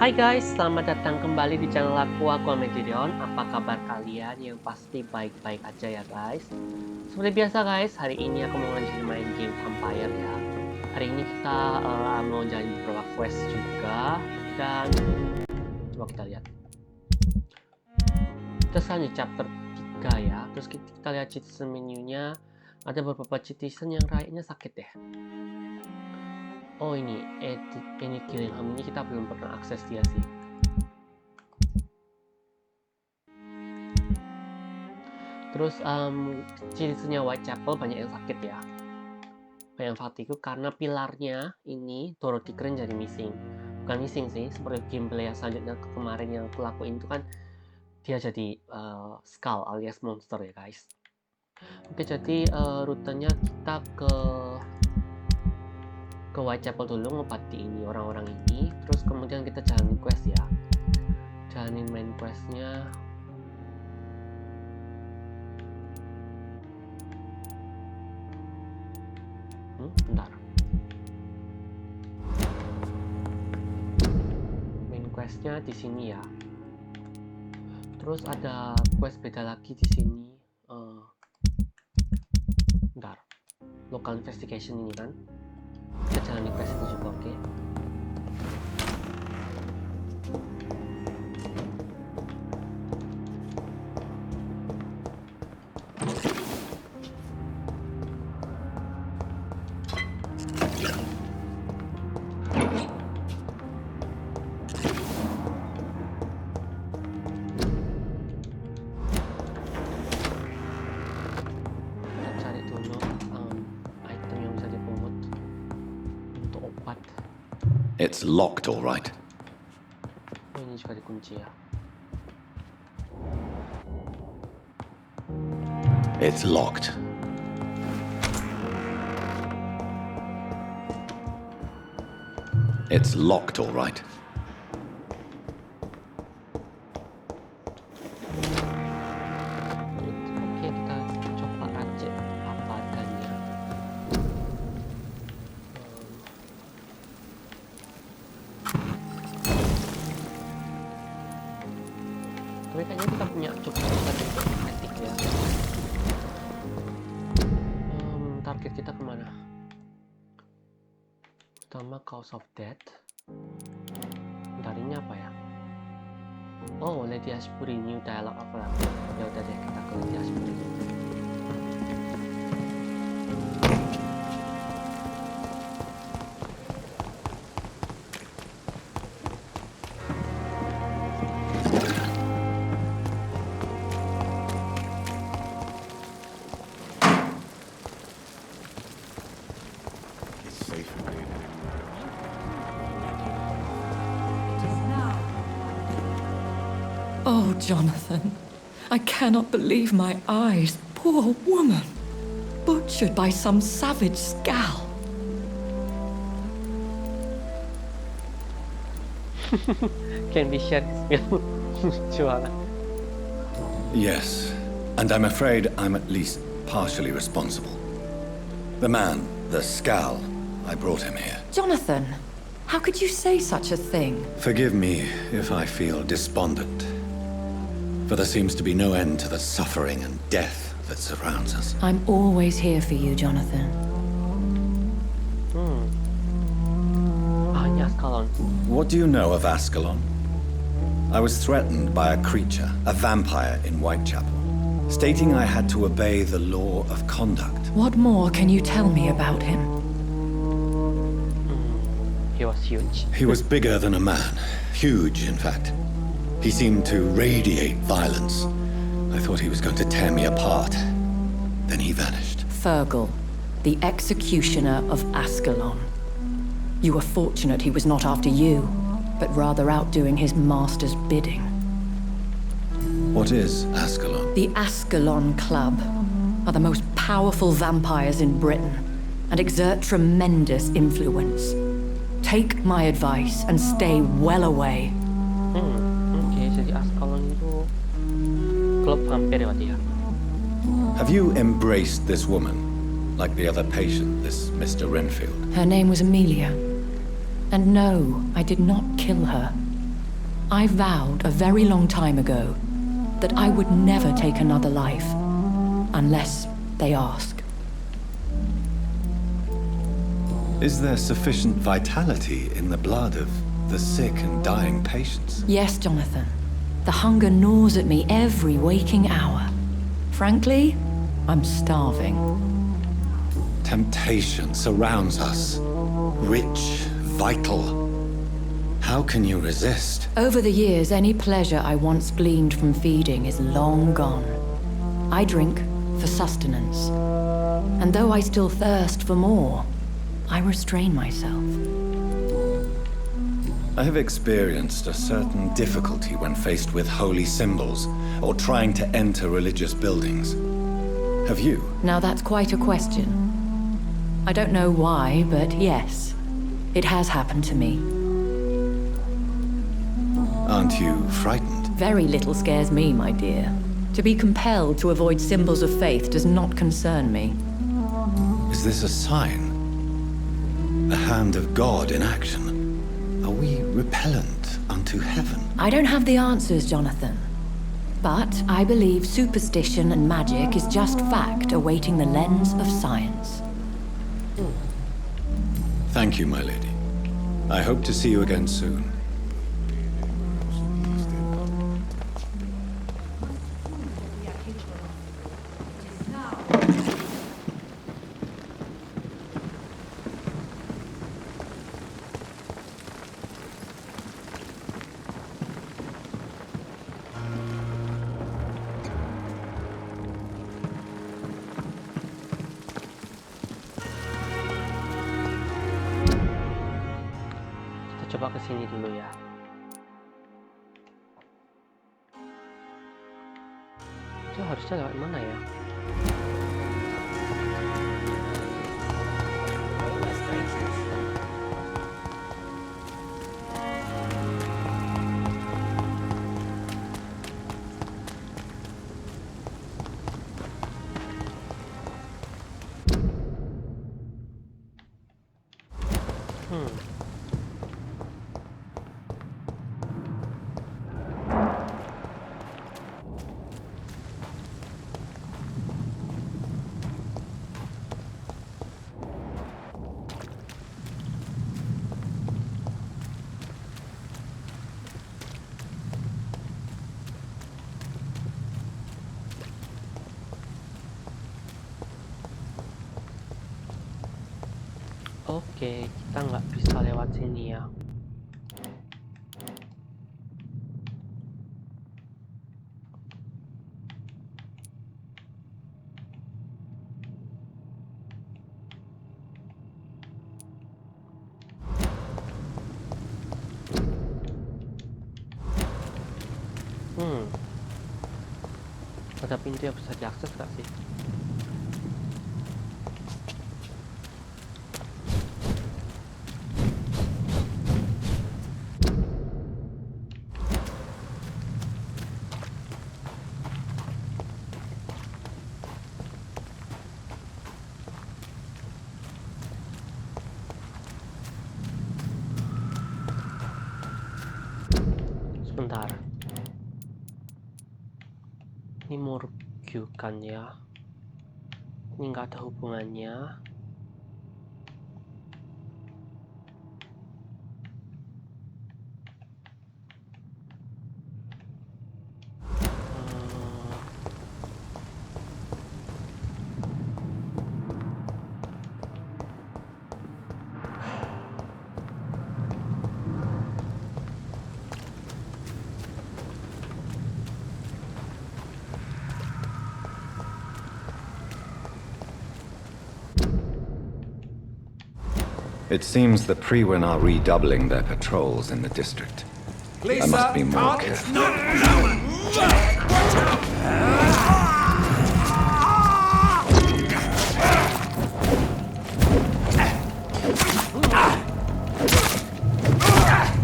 Hai guys, selamat datang kembali di channel aku Amedion. Apa kabar kalian? Yang pasti baik-baik aja ya guys. Seperti biasa guys, hari ini aku mau lanjutin main game Vampyr ya. Hari ini kita mau jalan beberapa quest juga. Dan coba kita lihat. Kita selanjutnya chapter 3 ya. Terus kita lihat citizen menunya. Ada beberapa citizen yang rakyatnya sakit deh. Oh ini killing home ini kita belum pernah akses dia sih. Terus ciri-cirinya Whitechapel banyak yang sakit ya, banyak yang fatigue karena pilarnya ini turut dikeren jadi missing. Bukan missing sih, seperti gameplay yang selanjutnya kemarin yang aku lakuin itu kan dia jadi skull alias monster ya guys. Oke, jadi rutenya kita ke Whitechapel dulu, ngobati ini orang-orang ini, terus kemudian kita jalanin quest ya, jalanin main questnya. Bentar, main questnya di sini ya, terus ada quest beda lagi di sini. Bentar, local investigation ini kan kita jalan di quest itu juga, oke? Cari dulu item yang bisa dipungut untuk obat. It's locked, all right. Oh, ini juga dikunci ya. It's locked. It's locked, all right. Oke, kita coba racik apa adanya. Tapi kayaknya kita punya cukup etik ya. Target kita kemana? Pertama cause of death. Bentar, ini apa ya? Oh, Lady Ashbury new dialogue apa? Ya udah deh, kita ke Lady Ashbury. Oh, Jonathan, I cannot believe my eyes. Poor woman, butchered by some savage scowl. Can we share this film? Jualan. Yes, and I'm afraid I'm at least partially responsible. The man, the scowl, I brought him here. Jonathan, how could you say such a thing? Forgive me if I feel despondent, for there seems to be no end to the suffering and death that surrounds us. I'm always here for you, Jonathan. Ini Ascalon. What do you know of Ascalon? I was threatened by a creature, a vampire in Whitechapel, stating I had to obey the law of conduct. What more can you tell me about him? He was huge. He was bigger than a man, huge in fact. He seemed to radiate violence. I thought he was going to tear me apart. Then he vanished. Fergal, the executioner of Ascalon. You were fortunate he was not after you, but rather out doing his master's bidding. What is Ascalon? The Ascalon Club are the most powerful vampires in Britain and exert tremendous influence. Take my advice and stay well away. Oke, jadi Ascalon itu klub vampir ya berarti ya. Have you embraced this woman, like the other patient, this Mr. Renfield? Her name was Amelia. And no, I did not kill her. I vowed a very long time ago that I would never take another life unless they ask. Is there sufficient vitality in the blood of the sick and dying patients? Yes, Jonathan. The hunger gnaws at me every waking hour. Frankly, I'm starving. Temptation surrounds us. Rich, vital. How can you resist? Over the years, any pleasure I once gleaned from feeding is long gone. I drink for sustenance. And though I still thirst for more, I restrain myself. I have experienced a certain difficulty when faced with holy symbols or trying to enter religious buildings. Have you? Now that's quite a question. I don't know why, but yes, it has happened to me. Aren't you frightened? Very little scares me, my dear. To be compelled to avoid symbols of faith does not concern me. Is this a sign? A hand of God in action? Are we repellent unto heaven? I don't have the answers, Jonathan. But I believe superstition and magic is just fact awaiting the lens of science. Thank you, my lady. I hope to see you again soon. Coba ke sini dulu ya. Itu harusnya lewat mana ya? Oke, kita nggak bisa lewat sini ya. Ada pintu yang bisa diakses nggak sih? Sebentar. Ini Morgue kan ya. Ini nggak ada hubungannya. It seems the Priwen are redoubling their patrols in the district. I must be more careful.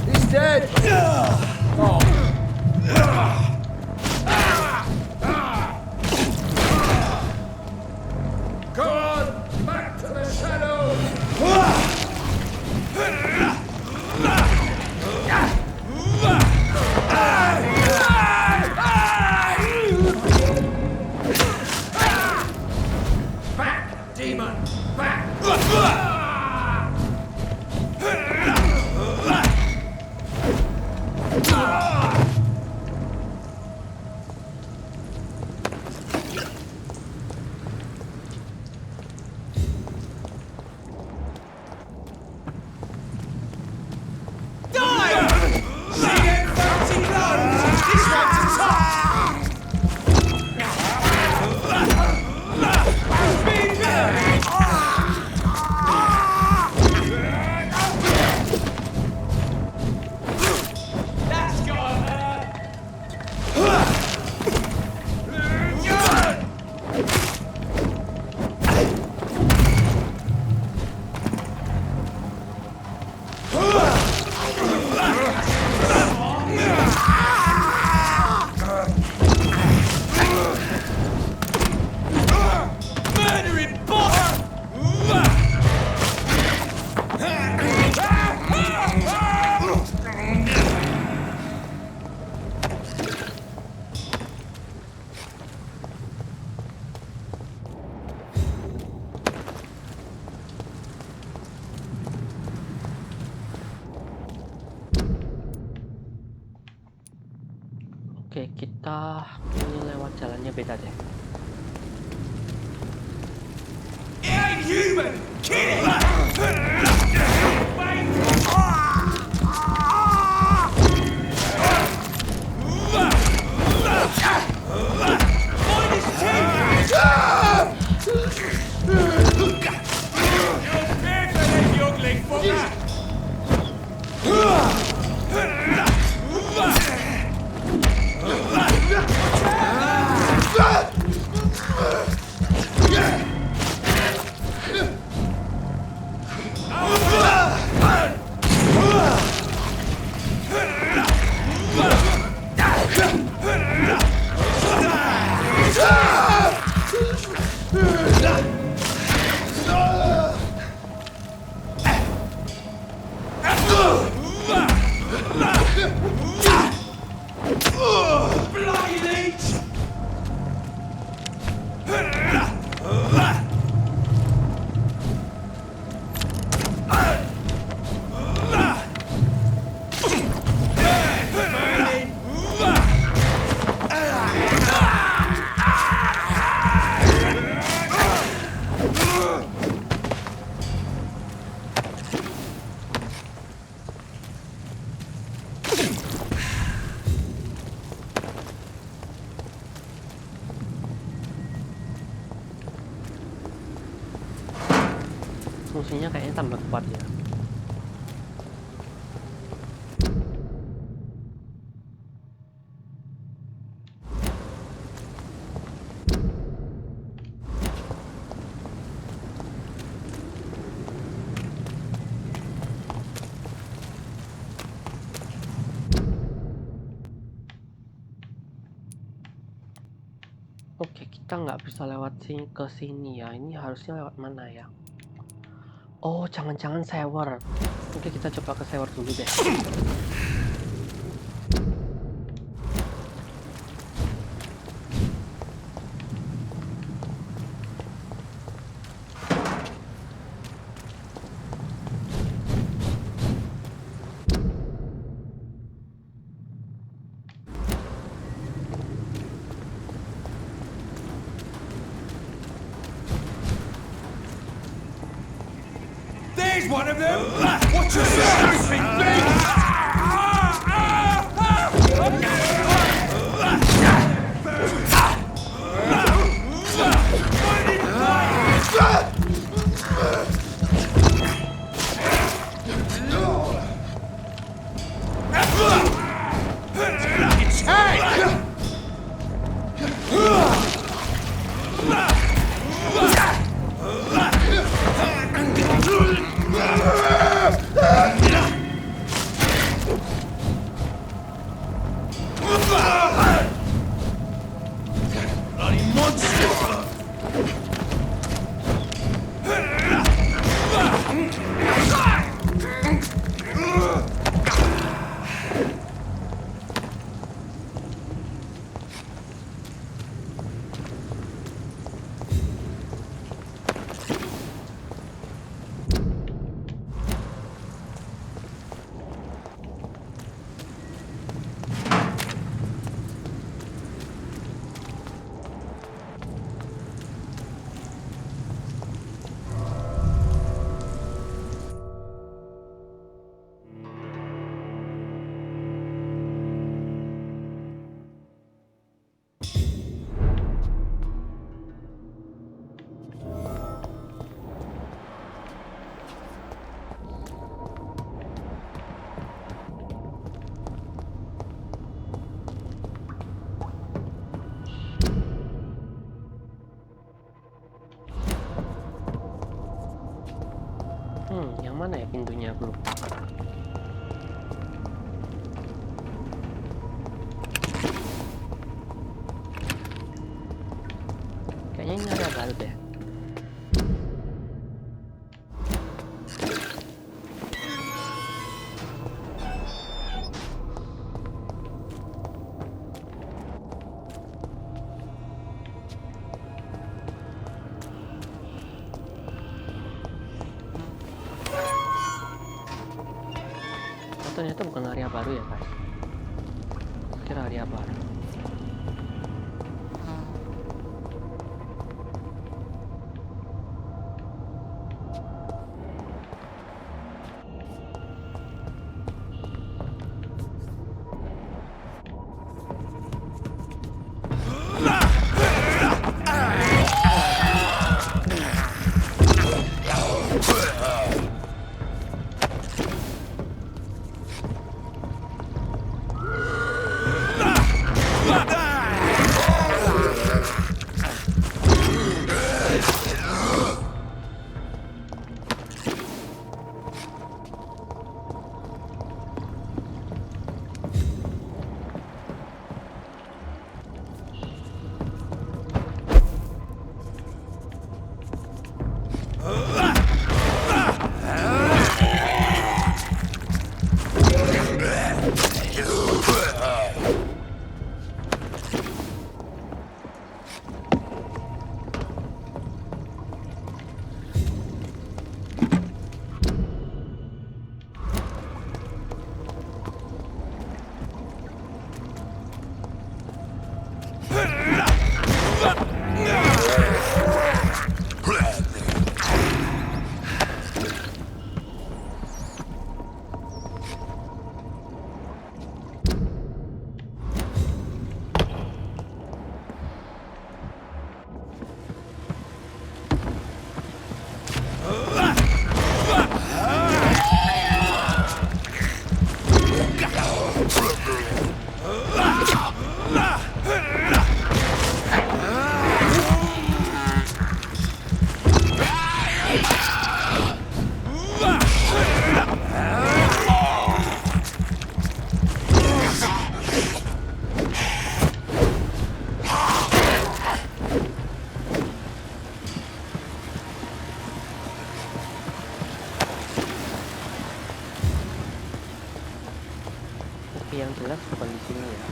He's dead! Come on! Back to the shadows! Oke, kita ini lewat jalannya beda deh. It ain't human! Kill it! Find his teeth! You're scared of that youngling, fucker! Musuhnya kayaknya tambah kuat ya. Oke, kita nggak bisa lewat sini ke sini ya. Ini harusnya lewat mana ya? Oh, jangan-jangan sewer. Oke, kita coba ke sewer dulu deh. There's one of them! Watch yourself, stupid bitch! melupakan. Kayaknya ini area baru deh. Ternyata bukan area baru ya guys, kira area baru. Yang jelas bukan di sini ya.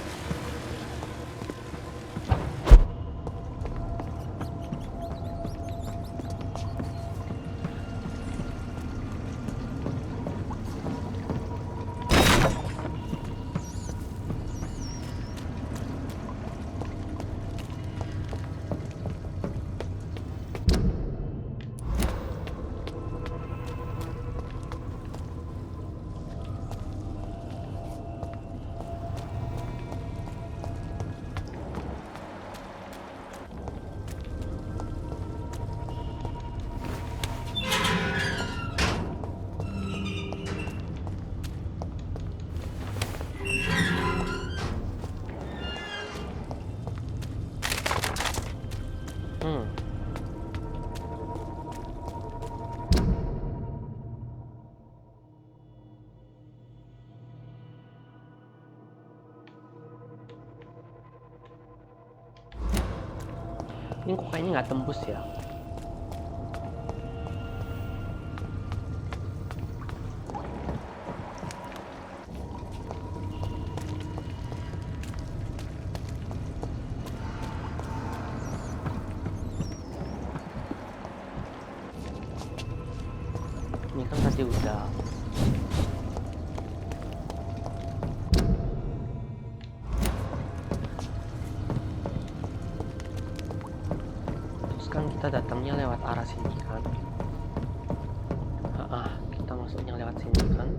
Ini kok kayaknya nggak tembus ya. Ini kan tadi udah. Terus kan kita datangnya lewat arah sini kan. Kita masuknya lewat sini kan.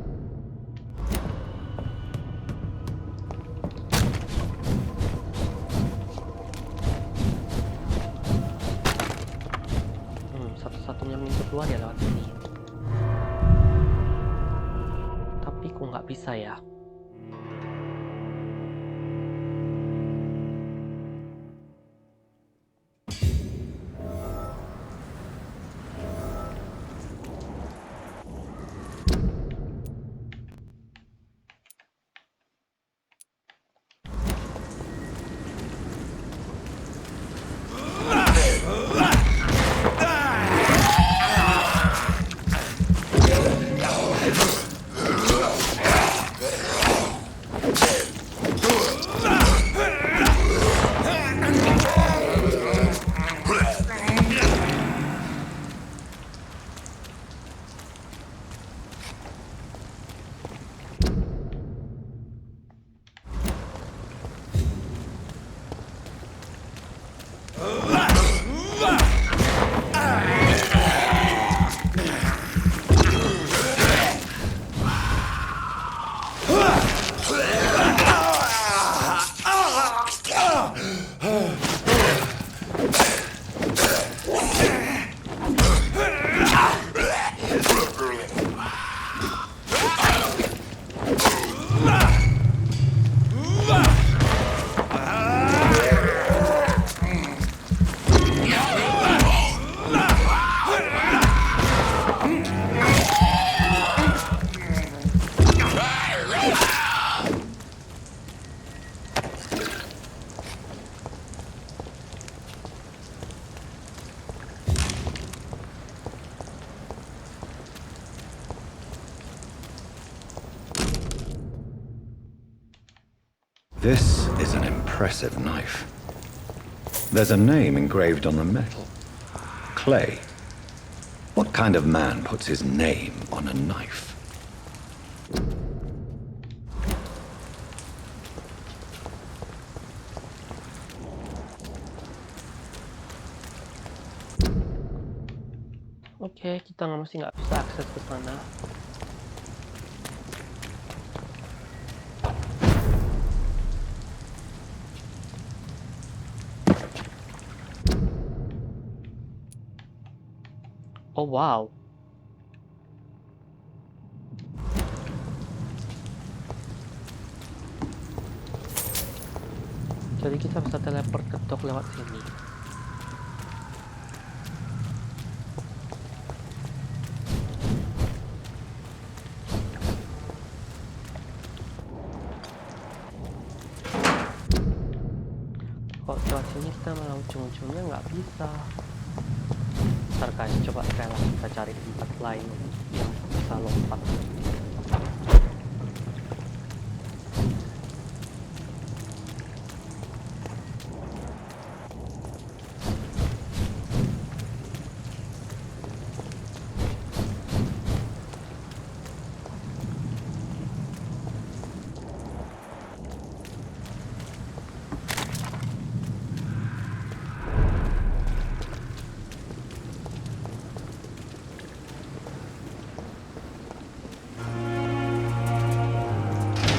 Satu-satunya pintu keluar ya lewat sini. Tapi kok nggak bisa ya? This is an impressive knife. There's a name engraved on the metal. Clay. What kind of man puts his name on a knife? Oke, kita masih nggak bisa akses ke sana. Oh wow. Jadi kita bisa teleport ke dock lewat sini. Kok lewat sini kita malah ujung-ujungnya nggak bisa. Ntar guys, coba sekali lagi kita cari tempat lain yang bisa lompat.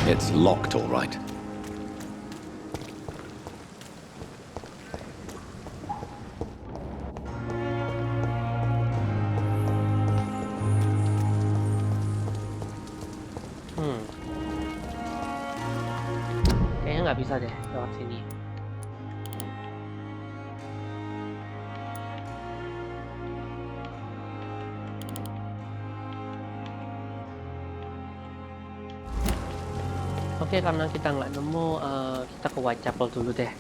It's locked, all right. Kayaknya nggak bisa deh lewat sini. Oke, karena kita nggak nemu, kita ke Whitechapel dulu deh.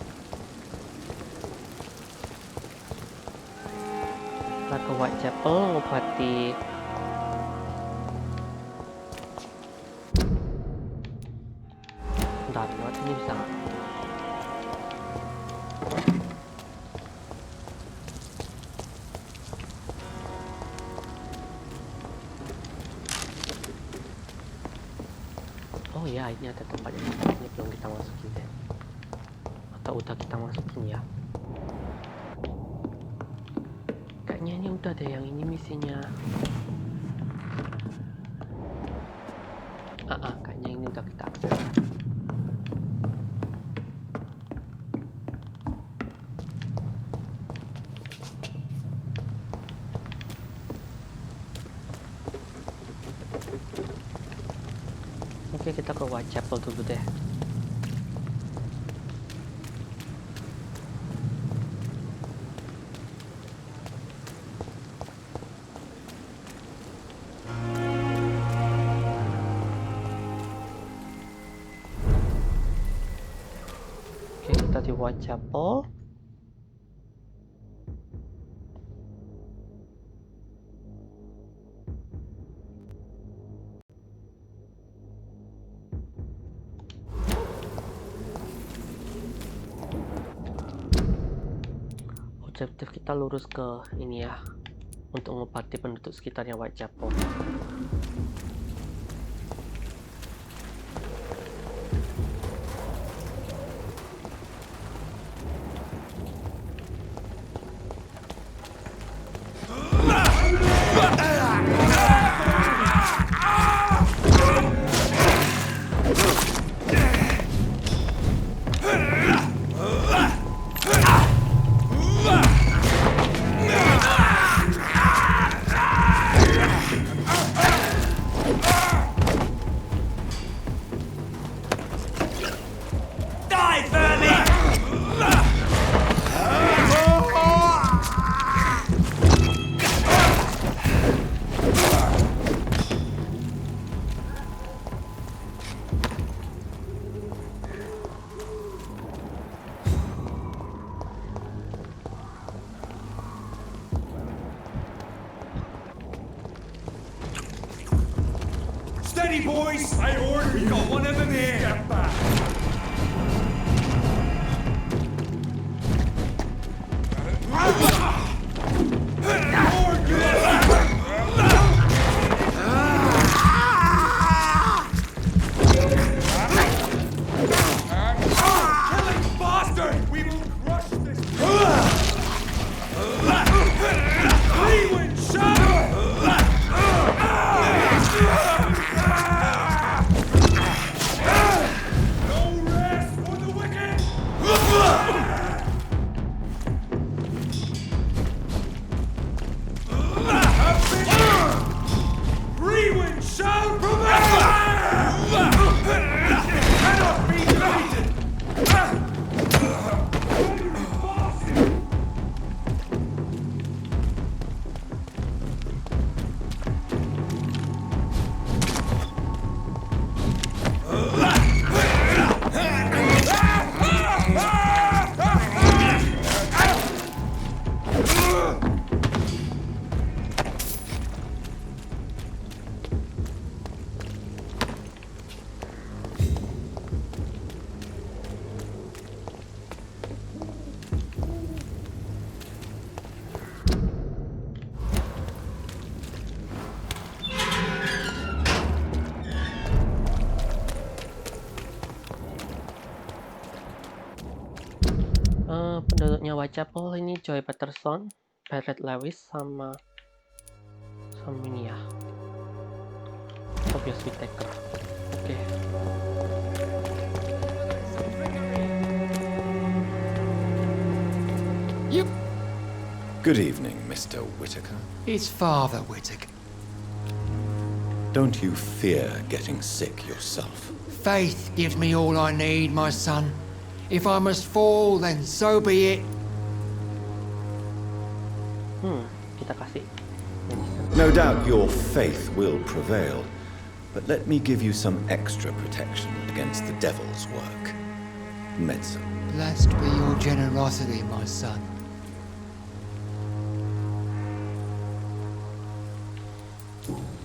Kita ke Whitechapel ngobati bentar, lewat sini bisa nggak? Oh ya, ini ada tempat yang ini belum kita masukin deh. Atau udah kita masukin ya? Kayaknya ini udah deh, yang ini misinya. Kayaknya ini udah kita akses. Oke, kita ke Whitechapel dulu deh. Oke, kita di Whitechapel. objektif kita lurus ke ini ya, untuk mengobati penduduk sekitarnya Whitechapel. Steady, boys! I order you. Got one of them here. Step back. Killing bastard! We will crush this. Leewin, shut up! Penduduknya Whitechapel ini Joy Patterson, Barrett Lewis, sama ini ya, Tobias Whittaker. Oke. You... Good evening, Mr. Whittaker. It's Father Whittaker. Don't you fear getting sick yourself? Faith gives me all I need, my son. If I must fall, then so be it. Kita kasih. No doubt your faith will prevail, but let me give you some extra protection against the devil's work. Medicine. Blessed be your generosity, my son.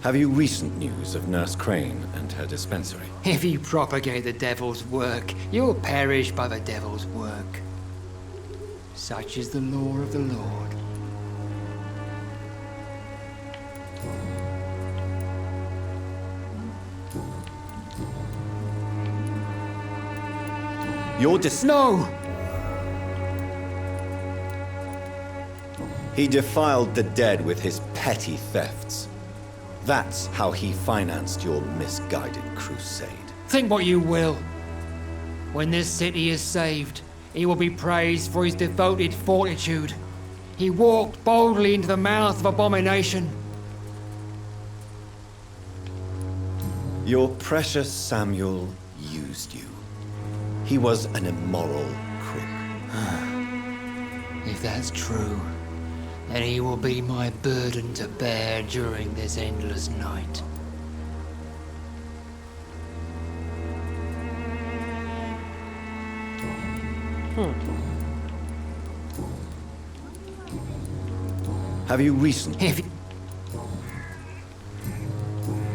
Have you recent news of Nurse Crane and her dispensary? If you propagate the devil's work, you'll perish by the devil's work. Such is the law of the Lord. No! No! He defiled the dead with his petty thefts. That's how he financed your misguided crusade. Think what you will. When this city is saved, he will be praised for his devoted fortitude. He walked boldly into the mouth of abomination. Your precious Samuel used you. He was an immoral crook. If that's true, then he will be my burden to bear during this endless night. Have you recently... If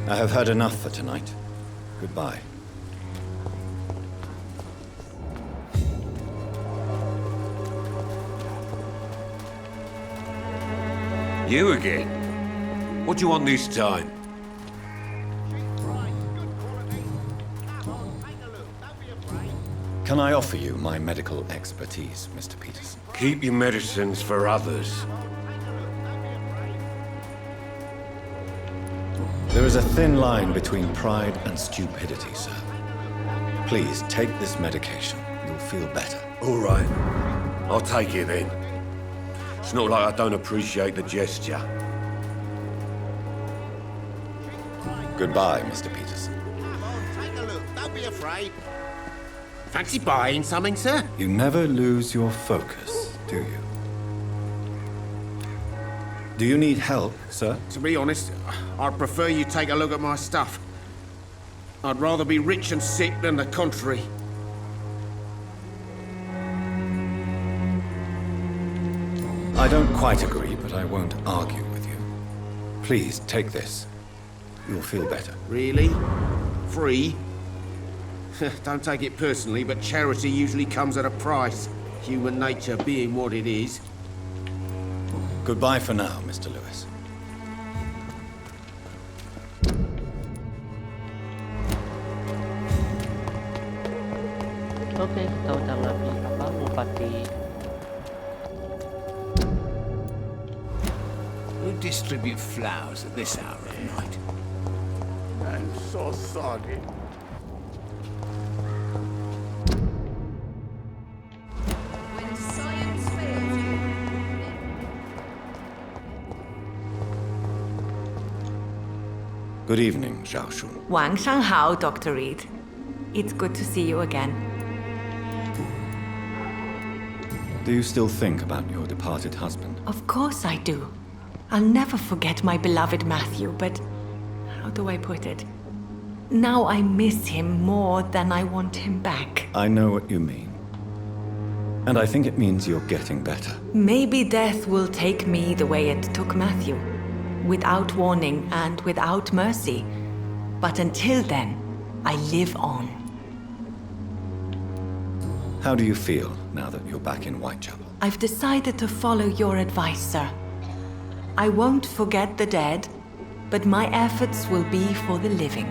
I have heard enough for tonight. Goodbye. You again? What do you want this time? Can I offer you my medical expertise, Mr. Peterson? Keep your medicines for others. There is a thin line between pride and stupidity, sir. Please take this medication. You'll feel better. All right. I'll take it then. It's not like I don't appreciate the gesture. Goodbye, Mr. Peterson. Take a look. Don't be afraid. Fancy buying something, sir? You never lose your focus, do you? Do you need help, sir? To be honest, I'd prefer you take a look at my stuff. I'd rather be rich and sick than the contrary. I don't quite agree, but I won't argue with you. Please, take this. You'll feel better. Really? Free? Don't take it personally, but charity usually comes at a price. Human nature being what it is. Goodbye for now, Mr. Lewis. Oke, kita udah ngambil ngumpet di Who distribute flowers at this hour of night? I'm so sorry. When science fails you. Good evening, Zhao Shun. 晚上好, Dr. Reed. It's good to see you again. Do you still think about your departed husband? Of course I do. I'll never forget my beloved Matthew, but how do I put it? Now I miss him more than I want him back. I know what you mean. And I think it means you're getting better. Maybe death will take me the way it took Matthew, without warning and without mercy. But until then, I live on. How do you feel now that you're back in Whitechapel? I've decided to follow your advice, sir. I won't forget the dead, but my efforts will be for the living.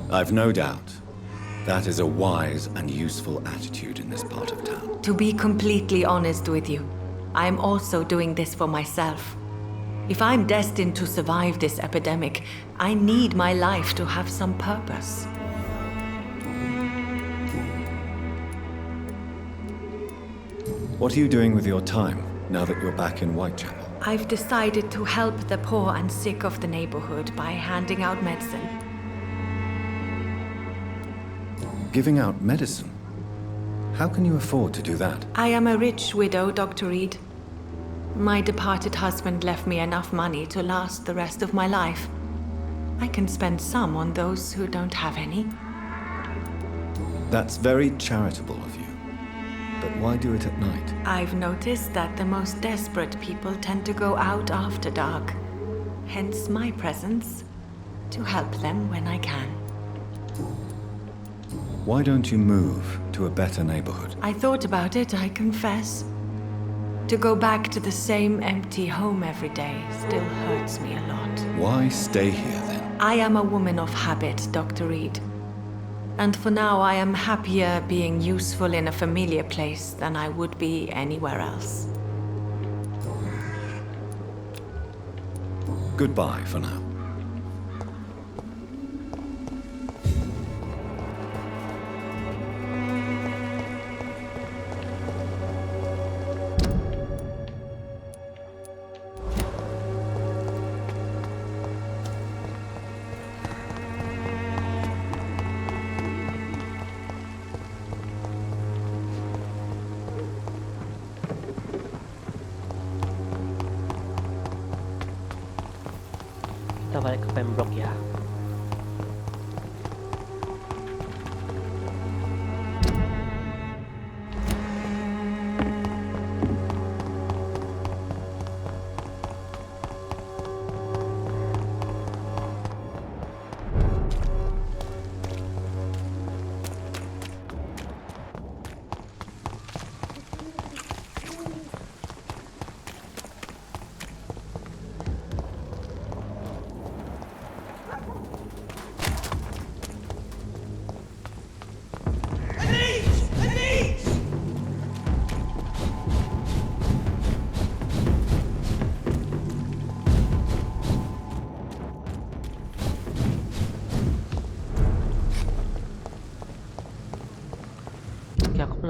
I've no doubt that is a wise and useful attitude in this part of town. To be completely honest with you, I am also doing this for myself. If I'm destined to survive this epidemic, I need my life to have some purpose. What are you doing with your time now that you're back in Whitechapel? I've decided to help the poor and sick of the neighborhood by handing out medicine. Giving out medicine? How can you afford to do that? I am a rich widow, Dr. Reed. My departed husband left me enough money to last the rest of my life. I can spend some on those who don't have any. That's very charitable of you. But why do it at night? I've noticed that the most desperate people tend to go out after dark. Hence my presence, to help them when I can. Why don't you move to a better neighborhood? I thought about it, I confess. To go back to the same empty home every day still hurts me a lot. Why stay here then? I am a woman of habit, Dr. Reed. And for now, I am happier being useful in a familiar place than I would be anywhere else. Goodbye for now. Kita balik ke Pembroke ya.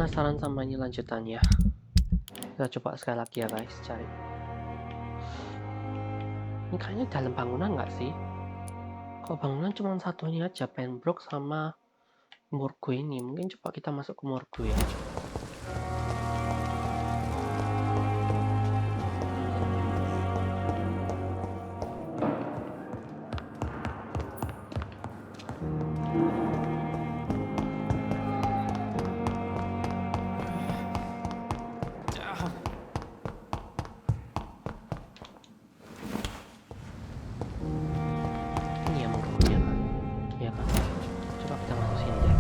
penasaran sama ini lanjutannya. Kita coba sekali lagi ya guys, cari. Ini kayaknya dalam bangunan nggak sih? Kalau bangunan cuma satunya aja, Penbrook sama morgue ini. Mungkin coba kita masuk ke morgue ya. Ini ya morgue-nya kan? Iya kan? Coba kita masuk sini deh.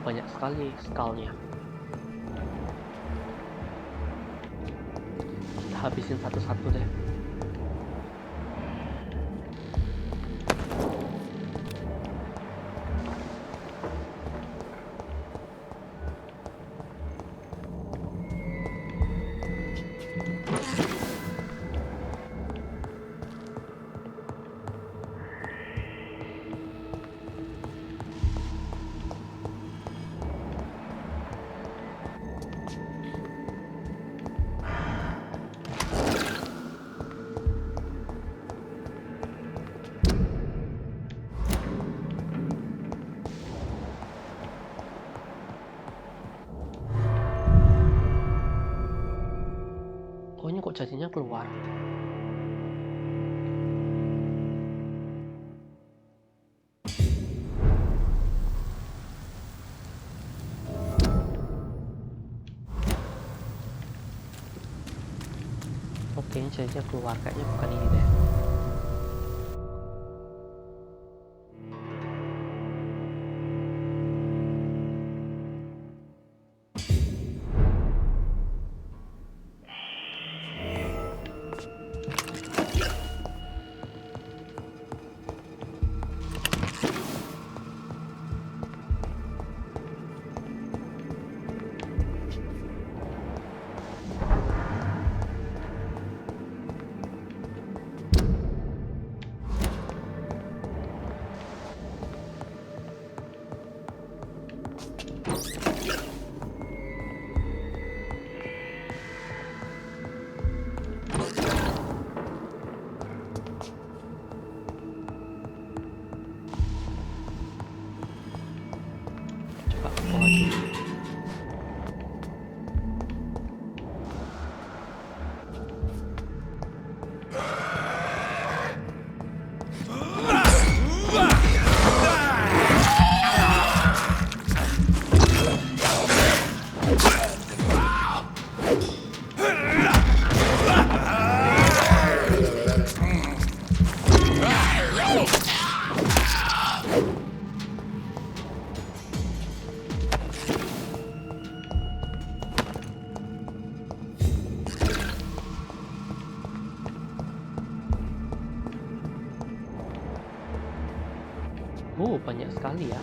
Banyak sekali skullnya. Kita habisin satu-satu deh. Oh, ini kok jadinya keluar? Oke, ini jadinya keluar. Kayaknya bukan ini deh. Coba ke bawah dulu. Banyak sekali ya.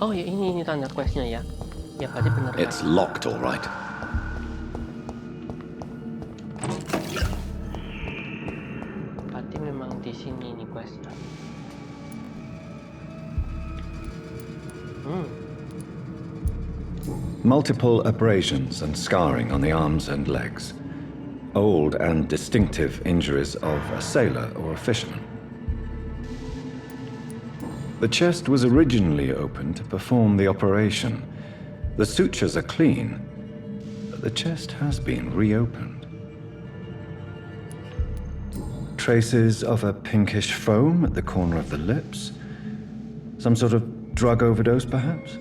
Oh ya, ini tanda questnya ya. Ya berarti benar. It's locked, all right. Berarti memang di sini nih questnya. Multiple abrasions and scarring on the arms and legs. Old and distinctive injuries of a sailor or a fisherman. The chest was originally opened to perform the operation. The sutures are clean, but the chest has been reopened. Traces of a pinkish foam at the corner of the lips. Some sort of drug overdose, perhaps?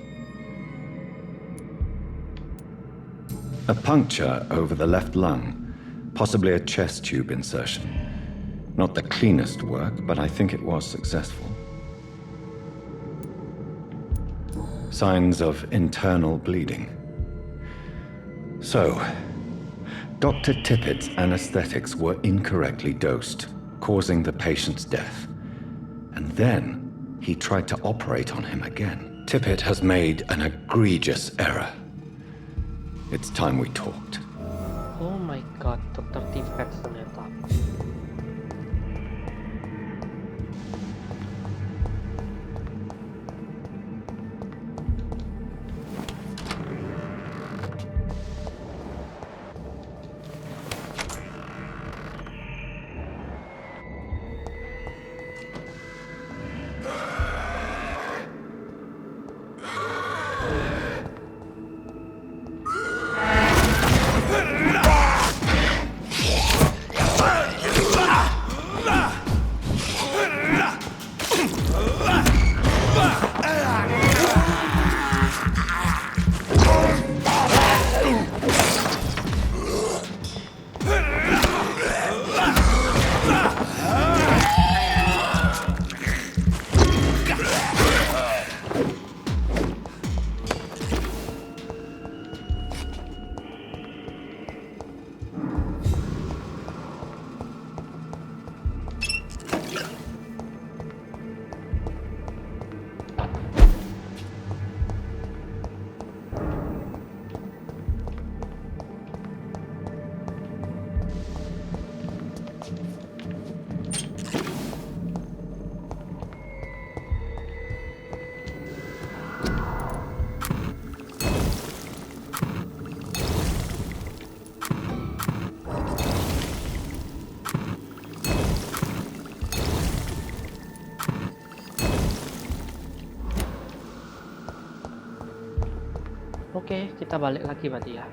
A puncture over the left lung, possibly a chest tube insertion. Not the cleanest work, but I think it was successful. Signs of internal bleeding. So, Dr. Tippett's anesthetics were incorrectly dosed, causing the patient's death. And then he tried to operate on him again. Tippett has made an egregious error. It's time we talked. Oh my god, Dr. Tippett ternyata. Oke, kita balik lagi berarti ya.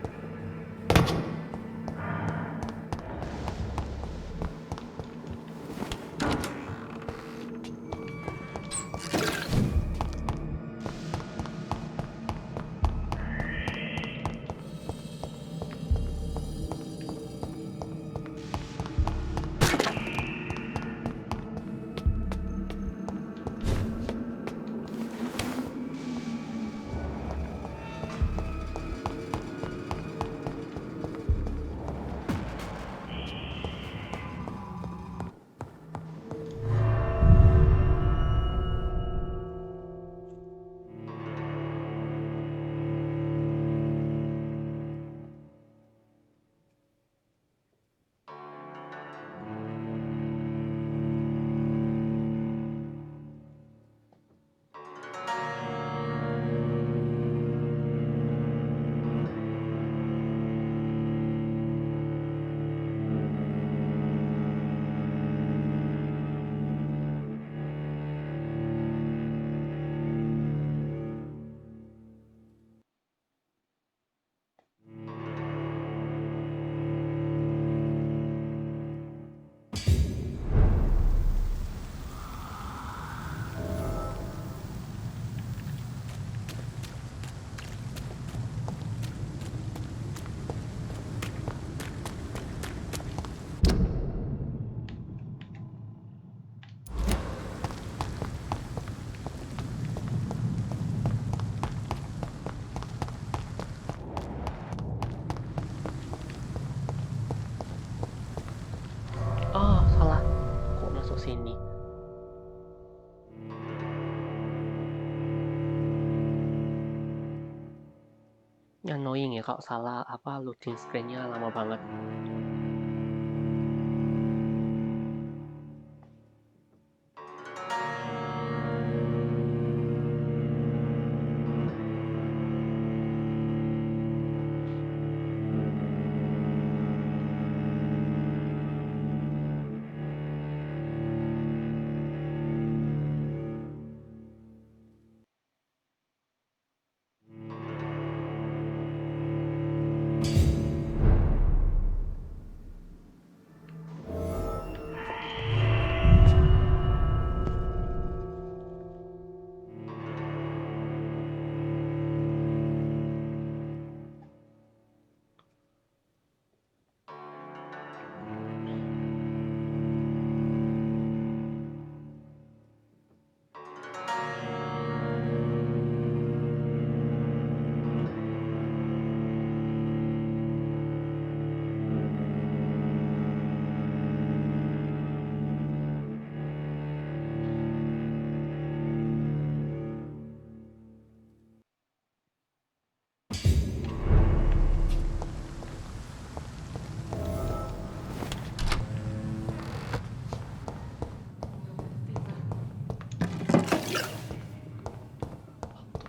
Annoying ya kalau salah loading screen-nya lama banget.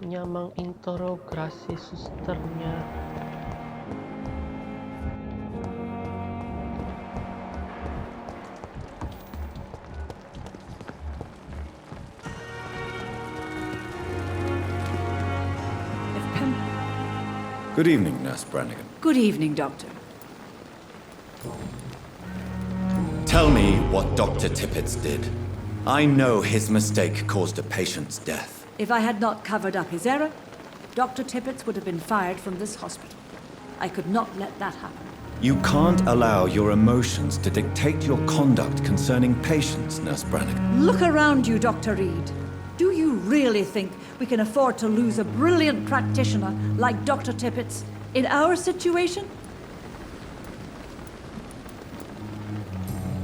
Waktunya menginterogasi susternya. Good evening, Nurse Brannigan. Good evening, Doctor. Tell me what Dr. Tippett did. I know his mistake caused a patient's death. If I had not covered up his error, Dr. Tippett would have been fired from this hospital. I could not let that happen. You can't allow your emotions to dictate your conduct concerning patients, Nurse Brannigan. Look around you, Dr. Reed. Do you really think we can afford to lose a brilliant practitioner like Dr. Tippett in our situation?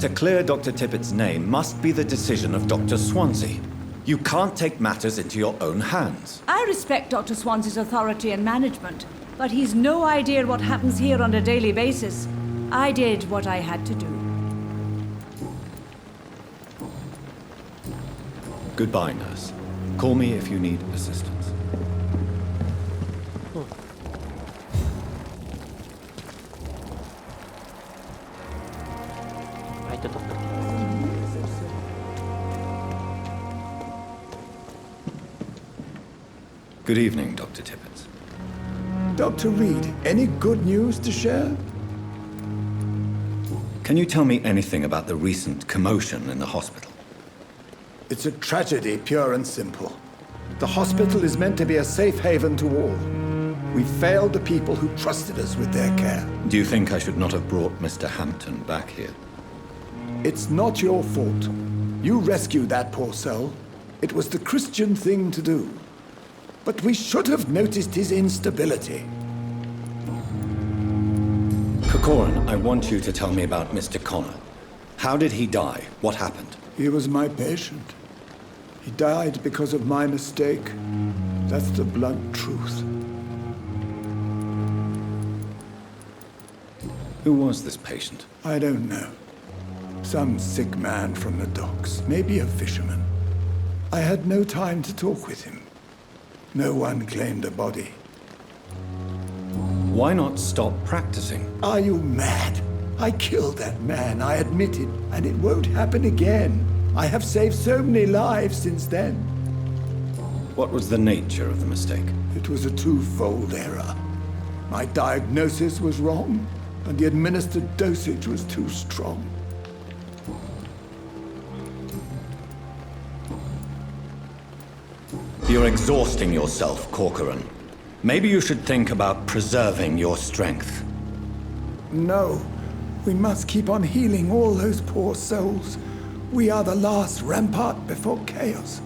To clear Dr. Tippett's name must be the decision of Dr. Swansea. You can't take matters into your own hands. I respect Dr. Swansea's authority and management, but he's no idea what happens here on a daily basis. I did what I had to do. Goodbye, nurse. Call me if you need assistance. Itu dokter. Good evening, Dr. Tippett. Dr. Reed, any good news to share? Can you tell me anything about the recent commotion in the hospital? It's a tragedy, pure and simple. The hospital is meant to be a safe haven to all. We failed the people who trusted us with their care. Do you think I should not have brought Mr. Hampton back here? It's not your fault. You rescued that poor soul. It was the Christian thing to do. But we should have noticed his instability. Corcoran, I want you to tell me about Mr. Connor. How did he die? What happened? He was my patient. He died because of my mistake. That's the blunt truth. Who was this patient? I don't know. Some sick man from the docks, maybe a fisherman. I had no time to talk with him. No one claimed a body. Why not stop practicing? Are you mad? I killed that man, I admit it, and it won't happen again. I have saved so many lives since then. What was the nature of the mistake? It was a twofold error. My diagnosis was wrong, and the administered dosage was too strong. You're exhausting yourself, Corcoran. Maybe you should think about preserving your strength. No. We must keep on healing all those poor souls. We are the last rampart before chaos.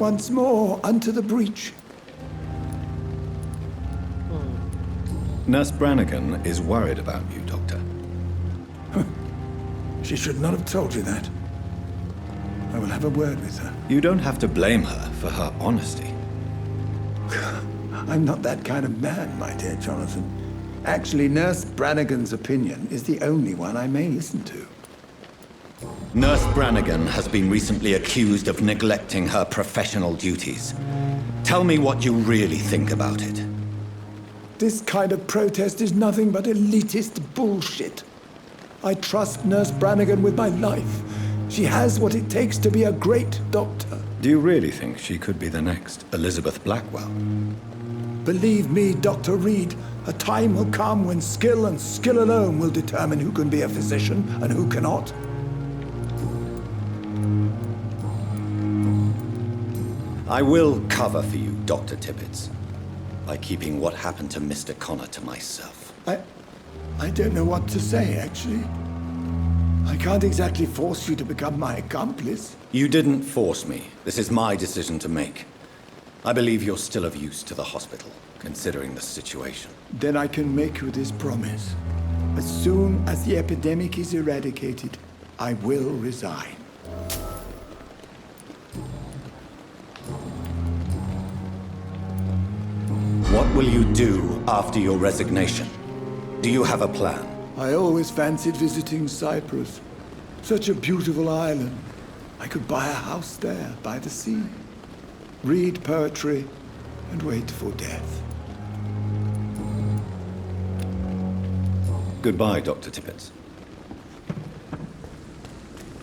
Once more unto the breach. Nurse Brannigan is worried about you, Doctor. She should not have told you that. I will have a word with her. You don't have to blame her for her honesty. I'm not that kind of man, my dear Jonathan. Actually, Nurse Brannigan's opinion is the only one I may listen to. Nurse Brannigan has been recently accused of neglecting her professional duties. Tell me what you really think about it. This kind of protest is nothing but elitist bullshit. I trust Nurse Brannigan with my life. She has what it takes to be a great doctor. Do you really think she could be the next Elizabeth Blackwell? Believe me, Dr. Reed, a time will come when skill and skill alone will determine who can be a physician and who cannot. I will cover for you, Dr. Tibbets, by keeping what happened to Mr. Connor to myself. I don't know what to say, actually. I can't exactly force you to become my accomplice. You didn't force me. This is my decision to make. I believe you're still of use to the hospital, considering the situation. Then I can make you this promise. As soon as the epidemic is eradicated, I will resign. What will you do after your resignation? Do you have a plan? I always fancied visiting Cyprus. Such a beautiful island. I could buy a house there, by the sea. Read poetry and wait for death. Goodbye, Dr. Tibbets.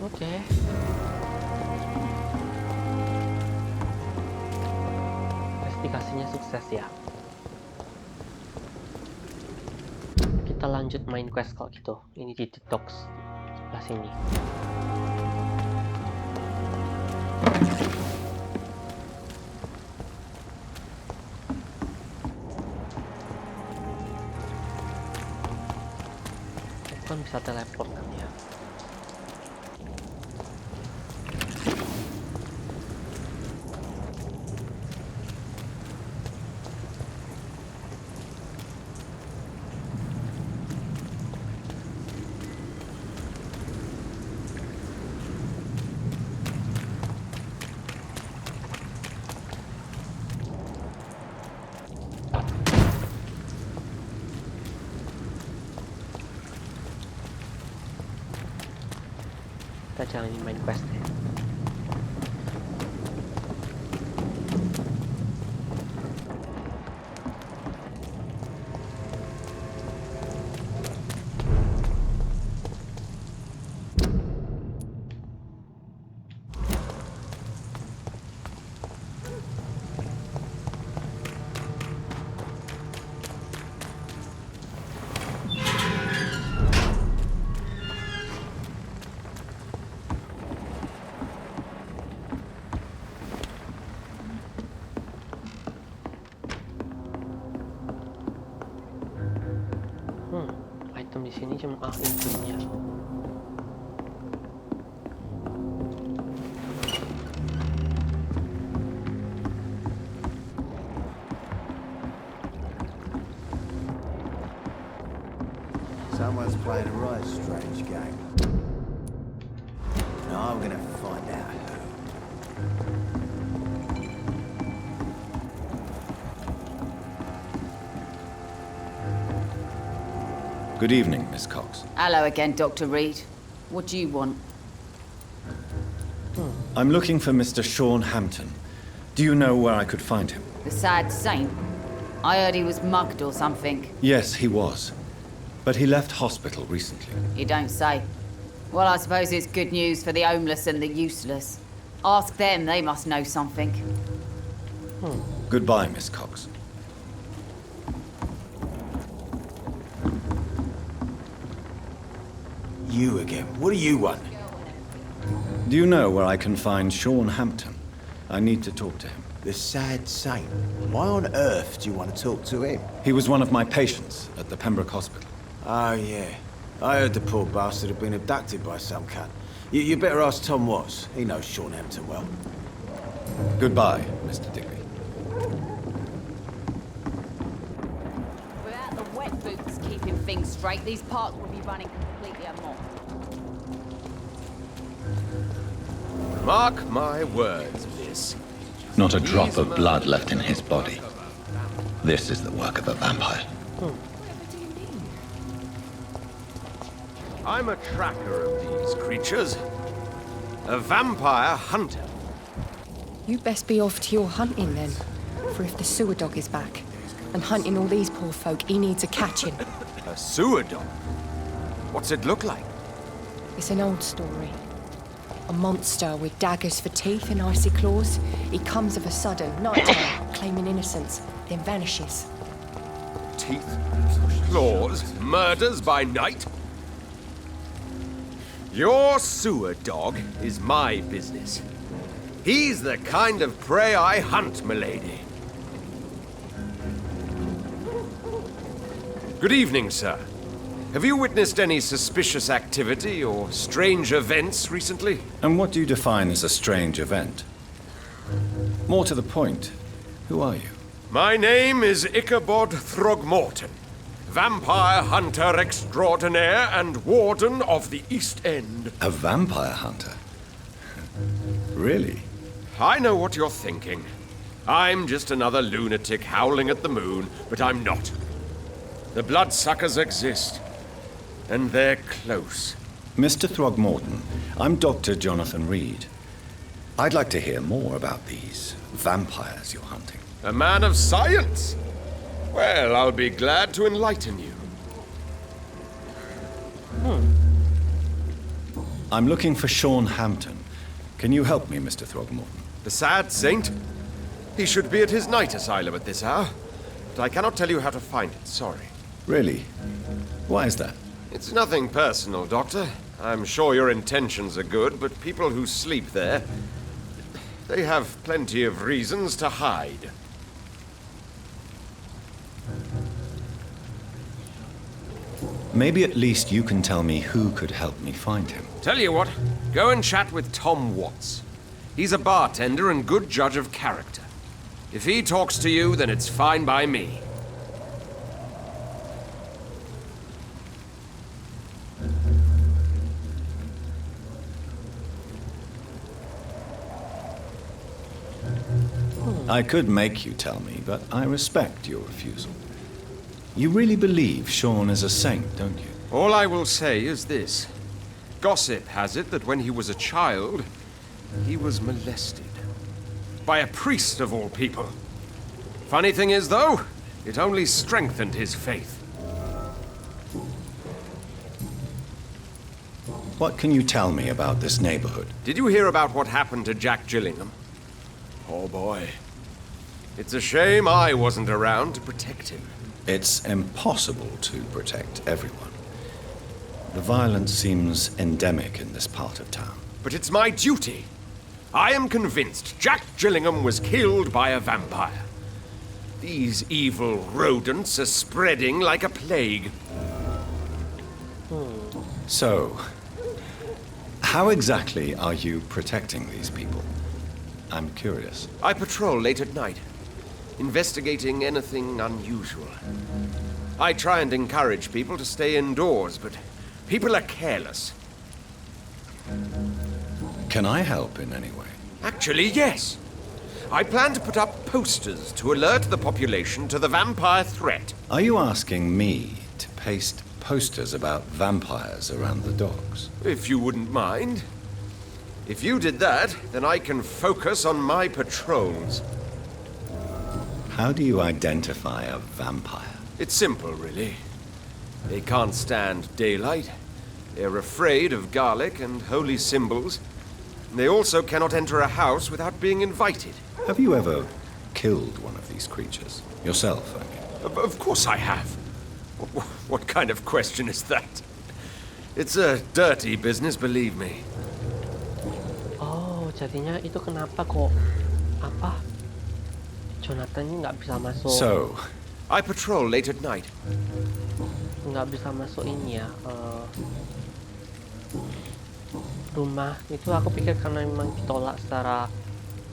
Oke. Investigasinya sukses ya. Kita lanjut main quest kalau gitu. Ini di detox sebelah sini. Kan bisa teleport kan ya. Kita jalanin main quest ya. Item di sini cuma intinya. Someone's playing a right strange game. Now I'm gonna find out who. Good evening, Miss Cox. Hello again, Dr. Reed. What do you want? I'm looking for Mr. Sean Hampton. Do you know where I could find him? The sad saint? I heard he was mugged or something. Yes, he was. But he left hospital recently. You don't say. Well, I suppose it's good news for the homeless and the useless. Ask them, they must know something. Goodbye, Miss Cox. You again. What do you want? Do you know where I can find Sean Hampton? I need to talk to him. The sad saint. Why on earth do you want to talk to him? He was one of my patients at the Pembroke Hospital. Oh, yeah. I heard the poor bastard had been abducted by some cunt. You better ask Tom Watts. He knows Sean Hampton well. Goodbye, Mr. Digby. Without the wet boots keeping things straight, these parts will be running completely amok. Mark my words, miss. Not a drop of blood left in his body. This is the work of a vampire. I'm a tracker of these creatures. A vampire hunter. You best be off to your hunting then. For if the sewer dog is back and hunting all these poor folk, he needs a catching. A sewer dog? What's it look like? It's an old story. A monster with daggers for teeth and icy claws. He comes of a sudden, night-time, claiming innocence, then vanishes. Teeth, claws, murders by night? Your sewer dog is my business. He's the kind of prey I hunt, milady. Good evening, sir. Have you witnessed any suspicious activity or strange events recently? And what do you define as a strange event? More to the point, who are you? My name is Ichabod Throgmorton, vampire hunter extraordinaire and warden of the East End. A vampire hunter? Really? I know what you're thinking. I'm just another lunatic howling at the moon, but I'm not. The bloodsuckers exist, and they're close. Mr. Throgmorton, I'm Dr. Jonathan Reed. I'd like to hear more about these vampires you're hunting. A man of science? Well, I'll be glad to enlighten you. I'm looking for Sean Hampton. Can you help me, Mr. Throgmorton? The sad saint? He should be at his night asylum at this hour, but I cannot tell you how to find it, sorry. Really? Why is that? It's nothing personal, Doctor. I'm sure your intentions are good, but people who sleep there, they have plenty of reasons to hide. Maybe at least you can tell me who could help me find him. Tell you what, go and chat with Tom Watts. He's a bartender and good judge of character. If he talks to you, then it's fine by me. I could make you tell me, but I respect your refusal. You really believe Sean is a saint, don't you? All I will say is this. Gossip has it that when he was a child, he was molested. By a priest of all people. Funny thing is, though, it only strengthened his faith. What can you tell me about this neighborhood? Did you hear about what happened to Jack Gillingham? Oh boy. It's a shame I wasn't around to protect him. It's impossible to protect everyone. The violence seems endemic in this part of town. But it's my duty. I am convinced Jack Gillingham was killed by a vampire. These evil rodents are spreading like a plague. So, how exactly are you protecting these people? I'm curious. I patrol late at night, investigating anything unusual. I try and encourage people to stay indoors, but people are careless. Can I help in any way? Actually, yes. I plan to put up posters to alert the population to the vampire threat. Are you asking me to paste posters about vampires around the docks? If you wouldn't mind. If you did that, then I can focus on my patrols. How do you identify a vampire? It's simple, really. They can't stand daylight. They're afraid of garlic and holy symbols. They also cannot enter a house without being invited. Have you ever killed one of these creatures? Yourself, I mean. Of course I have. What kind of question is that? It's a dirty business, believe me. Oh, jadinya itu kenapa kok Jonathan nggak bisa masuk. So, I patrol late at night. Nggak bisa masuk ini ya. Rumah itu aku pikir karena memang ditolak secara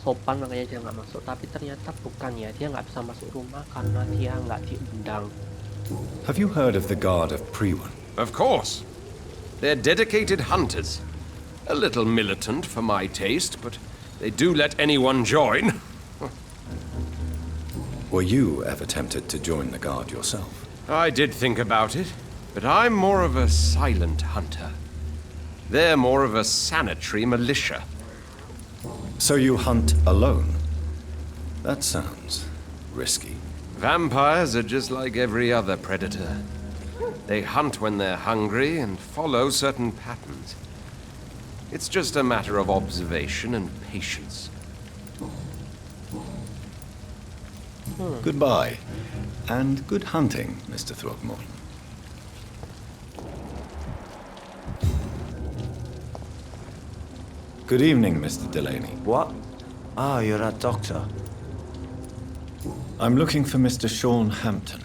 sopan makanya dia nggak masuk, tapi ternyata bukan ya, dia nggak bisa masuk rumah karena dia nggak diundang. Have you heard of the Guard of Priwen? Of course. They're dedicated hunters. A little militant for my taste, but they do let anyone join. Were you ever tempted to join the Guard yourself? I did think about it, but I'm more of a silent hunter. They're more of a sanitary militia. So you hunt alone? That sounds risky. Vampires are just like every other predator. They hunt when they're hungry and follow certain patterns. It's just a matter of observation and patience. Goodbye, and good hunting, Mr. Throckmorton. Good evening, Mr. Delaney. What? Ah, you're that doctor. I'm looking for Mr. Sean Hampton.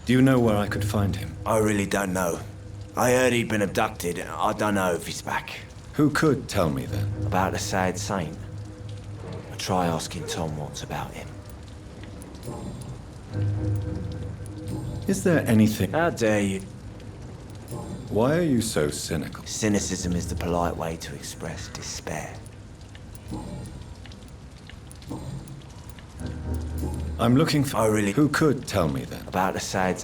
Do you know where I could find him? I really don't know. I heard he'd been abducted. I don't know if he's back. Who could tell me then? About the sad saint. I'll try asking Tom Watts about him. Is there anything... How dare you? Why are you so cynical? Cynicism is the polite way to express despair. I'm looking for... I really... Who could tell me then? About the sad...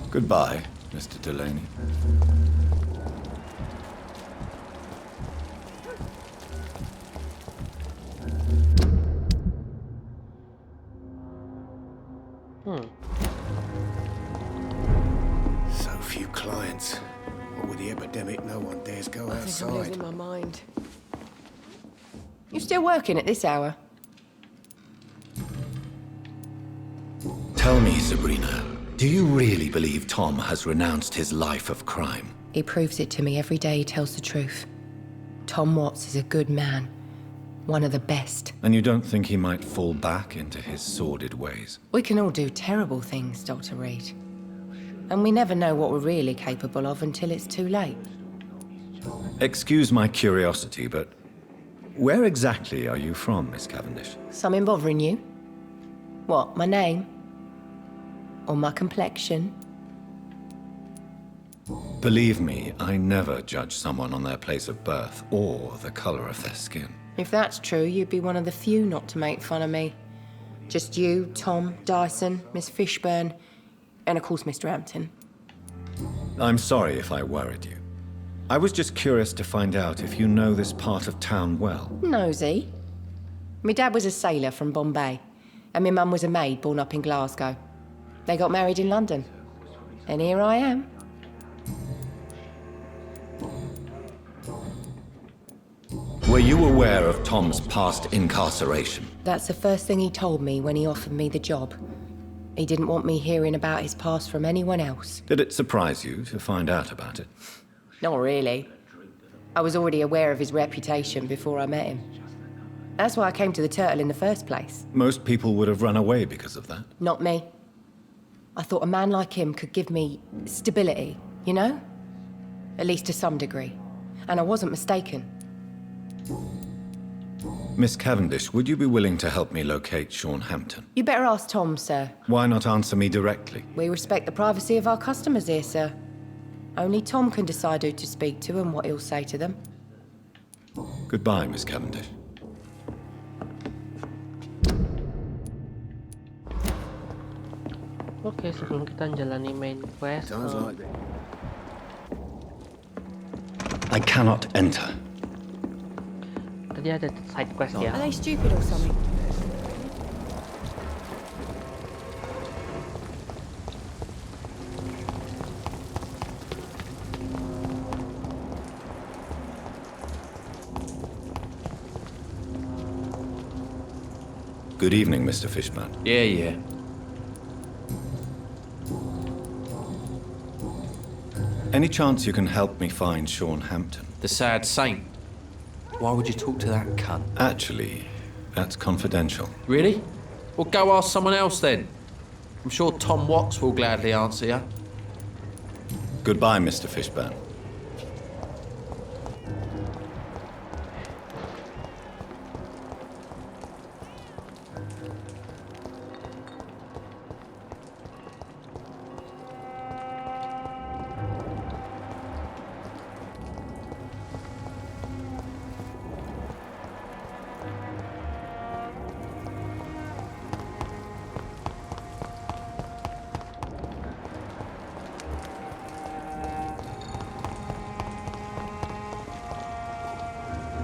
Goodbye, Mr. Delaney. So few clients. What with the epidemic, no one dares go I think I'm outside. losing my mind. You still working at this hour? Tell me, Sabrina, do you really believe Tom has renounced his life of crime? He proves it to me every day he tells the truth. Tom Watts is a good man. One of the best. And you don't think he might fall back into his sordid ways? We can all do terrible things, Dr. Reed. And we never know what we're really capable of until it's too late. Excuse my curiosity, but where exactly are you from, Miss Cavendish? Something bothering you? What, my name? Or my complexion? Believe me, I never judge someone on their place of birth or the color of their skin. If that's true, you'd be one of the few not to make fun of me. Just you, Tom, Dyson, Miss Fishburne, and of course Mr. Hampton. I'm sorry if I worried you. I was just curious to find out if you know this part of town well. Nosy. My dad was a sailor from Bombay, and my mum was a maid born up in Glasgow. They got married in London. And here I am. Were you aware of Tom's past incarceration? That's the first thing he told me when he offered me the job. He didn't want me hearing about his past from anyone else. Did it surprise you to find out about it? Not really. I was already aware of his reputation before I met him. That's why I came to the Turtle in the first place. Most people would have run away because of that. Not me. I thought a man like him could give me stability, you know? At least to some degree. And I wasn't mistaken. Miss Cavendish, would you be willing to help me locate Sean Hampton? You better ask Tom, sir. Why not answer me directly? We respect the privacy of our customers here, sir. Only Tom can decide who to speak to and what he'll say to them. Goodbye, Miss Cavendish. Oke, sebelum kita jalani main quest, I cannot enter. tadi ada side quest ya. Are they stupid or something? Good evening, Mr. Fishburne. Yeah. Any chance you can help me find Sean Hampton? The sad saint. Why would you talk to that cunt? Actually, that's confidential. Really? Well, go ask someone else then. I'm sure Tom Watts will gladly answer you. Goodbye, Mr. Fishburne.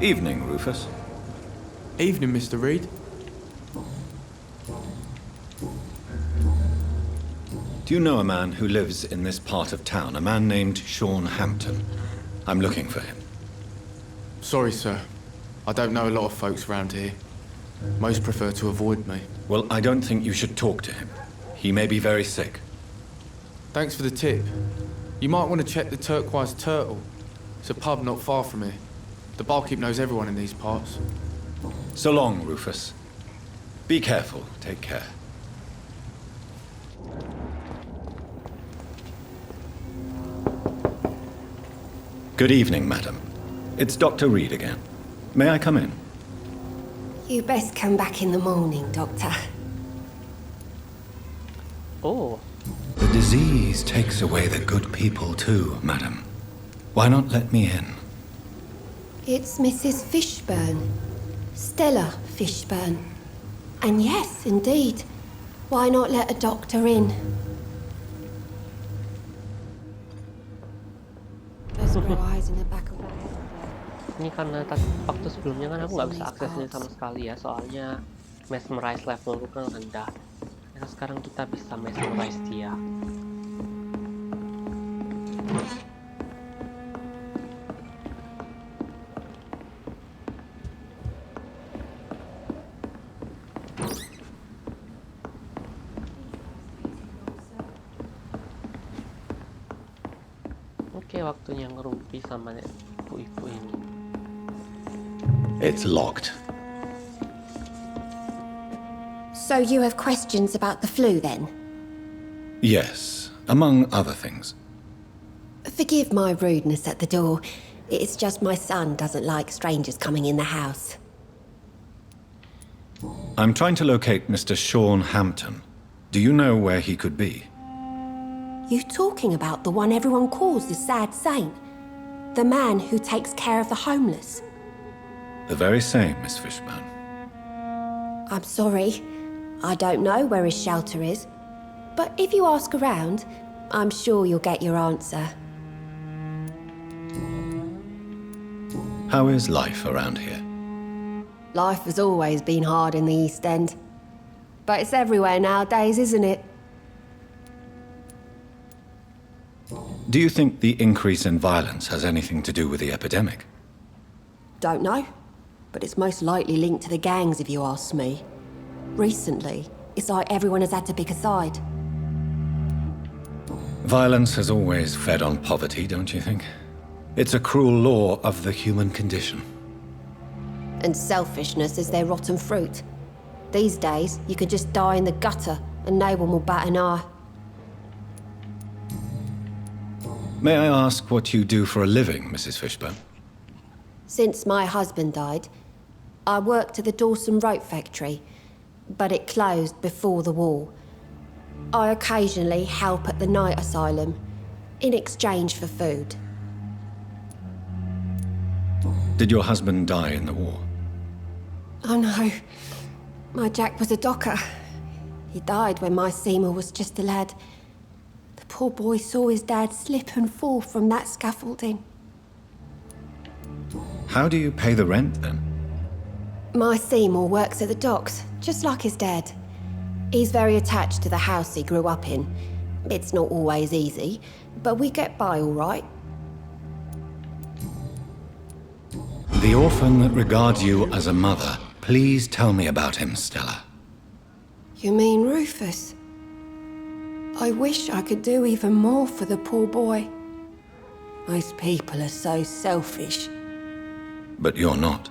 Evening, Rufus. Evening, Mr. Reed. Do you know a man who lives in this part of town? A man named Sean Hampton. I'm looking for him. Sorry, sir. I don't know a lot of folks around here. Most prefer to avoid me. Well, I don't think you should talk to him. He may be very sick. Thanks for the tip. You might want to check the Turquoise Turtle. It's a pub not far from here. The barkeep knows everyone in these parts. So long, Rufus. Be careful. Take care. Good evening, madam. It's Dr. Reed again. May I come in? You best come back in the morning, Doctor. Oh. The disease takes away the good people too, madam. Why not let me in? It's Mrs. Fishburne. Stella Fishburne. And yes, indeed. Why not let a doctor in? Those blue eyes in the back of my head. Ini karena waktu sebelumnya kan aku nggak bisa akses ini sama sekali ya, soalnya mesmerize levelku kan rendah. Nah, sekarang kita bisa mesmerize dia. Oke, waktunya ngerumpi sama ibu-ibu ini. It's locked. So you have questions about the flu then? Yes, among other things. Forgive my rudeness at the door. It's just my son doesn't like strangers coming in the house. I'm trying to locate Mr. Sean Hampton. Do you know where he could be? You talking about the one everyone calls the sad saint? The man who takes care of the homeless? The very same, Miss Fishburne. I'm sorry. I don't know where his shelter is. But if you ask around, I'm sure you'll get your answer. How is life around here? Life has always been hard in the East End. But it's everywhere nowadays, isn't it? Do you think the increase in violence has anything to do with the epidemic? Don't know. But it's most likely linked to the gangs, if you ask me. Recently, it's like everyone has had to pick a side. Violence has always fed on poverty, don't you think? It's a cruel law of the human condition. And selfishness is their rotten fruit. These days, you could just die in the gutter and no one will bat an eye. May I ask what you do for a living, Mrs. Fishburne? Since my husband died, I worked at the Dawson Rope factory, but it closed before the war. I occasionally help at the night asylum, in exchange for food. Did your husband die in the war? Oh no, my Jack was a docker. He died when my Seymour was just a lad. The poor boy saw his dad slip and fall from that scaffolding. How do you pay the rent, then? My Seymour works at the docks, just like his dad. He's very attached to the house he grew up in. It's not always easy, but we get by all right. The orphan that regards you as a mother. Please tell me about him, Stella. You mean Rufus? I wish I could do even more for the poor boy. Most people are so selfish. But you're not.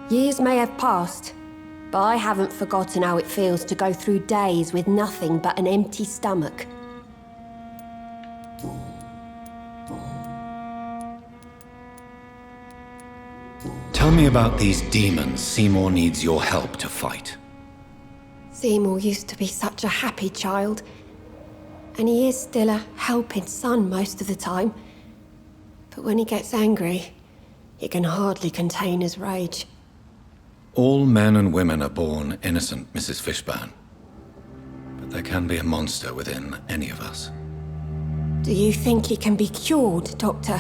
Years may have passed, but I haven't forgotten how it feels to go through days with nothing but an empty stomach. Tell me about these demons Seymour needs your help to fight. Seymour used to be such a happy child, and he is still a helping son most of the time. But when he gets angry, he can hardly contain his rage. All men and women are born innocent, Mrs. Fishburne. But there can be a monster within any of us. Do you think he can be cured, Doctor?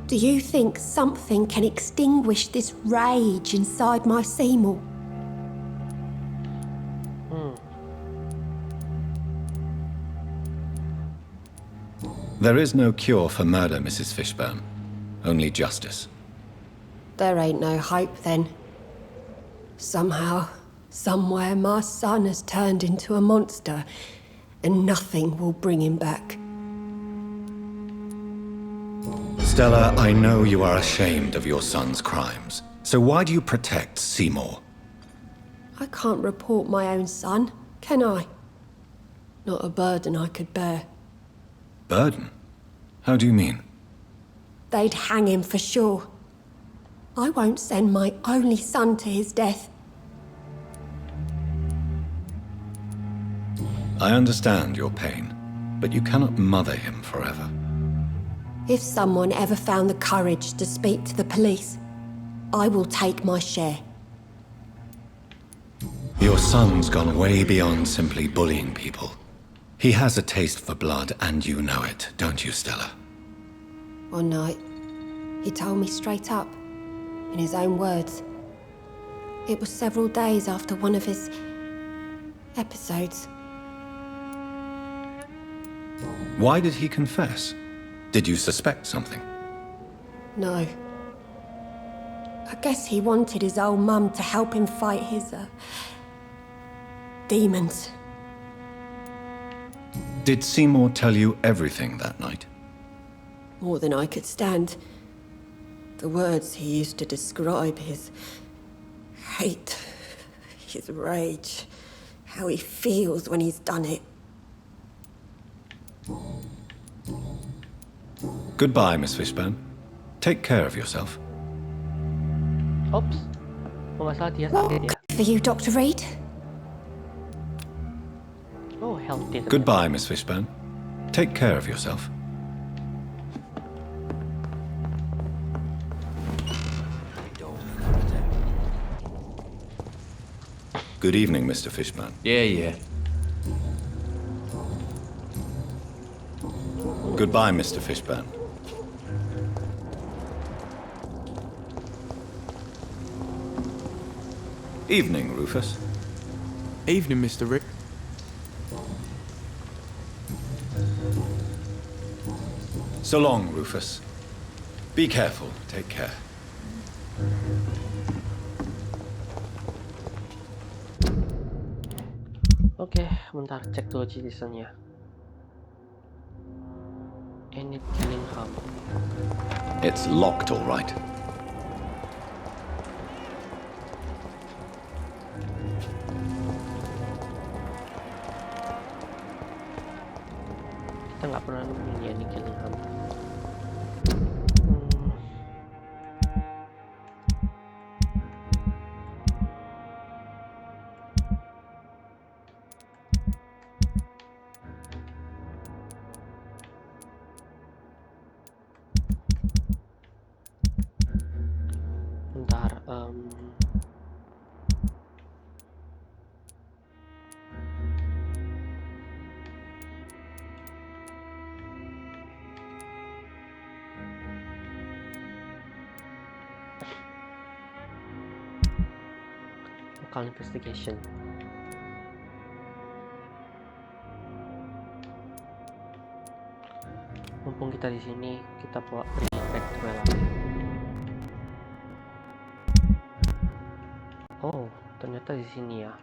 Do you think something can extinguish this rage inside my Seymour? There is no cure for murder, Mrs. Fishburne. Only justice. There ain't no hope then. Somehow, somewhere, my son has turned into a monster, and nothing will bring him back. Stella, I know you are ashamed of your son's crimes. So why do you protect Seymour? I can't report my own son, can I? Not a burden I could bear. Burden? How do you mean? They'd hang him for sure. I won't send my only son to his death. I understand your pain, but you cannot mother him forever. If someone ever found the courage to speak to the police, I will take my share. Your son's gone way beyond simply bullying people. He has a taste for blood, and you know it, don't you, Stella? One night, he told me straight up, in his own words. It was several days after one of his episodes. Why did he confess? Did you suspect something? No. I guess he wanted his old mum to help him fight his, demons. Did Seymour tell you everything that night? More than I could stand. The words he used to describe his hate, his rage, how he feels when he's done it. Goodbye, Miss Fishburne. Take care of yourself. Oops. Oh, nggak salah dia sakit ya. For you, Dr. Reed? Oh, healthy. Goodbye, Miss Fishburne. Take care of yourself. Good evening, Mr. Fishburne. Yeah. Goodbye, Mr. Fishburne. Evening, Rufus. Evening, Mr. Rick. So long, Rufus. Be careful. Take care. Oke, bentar cek dulu citizennya. Enid Killingham. It's locked, all right. Kita nggak pernah nemuin ya Enid Killingham. Bentar, Local investigation. Mumpung kita di sini, kita bawa back to reality. Oh, ternyata di sini ya.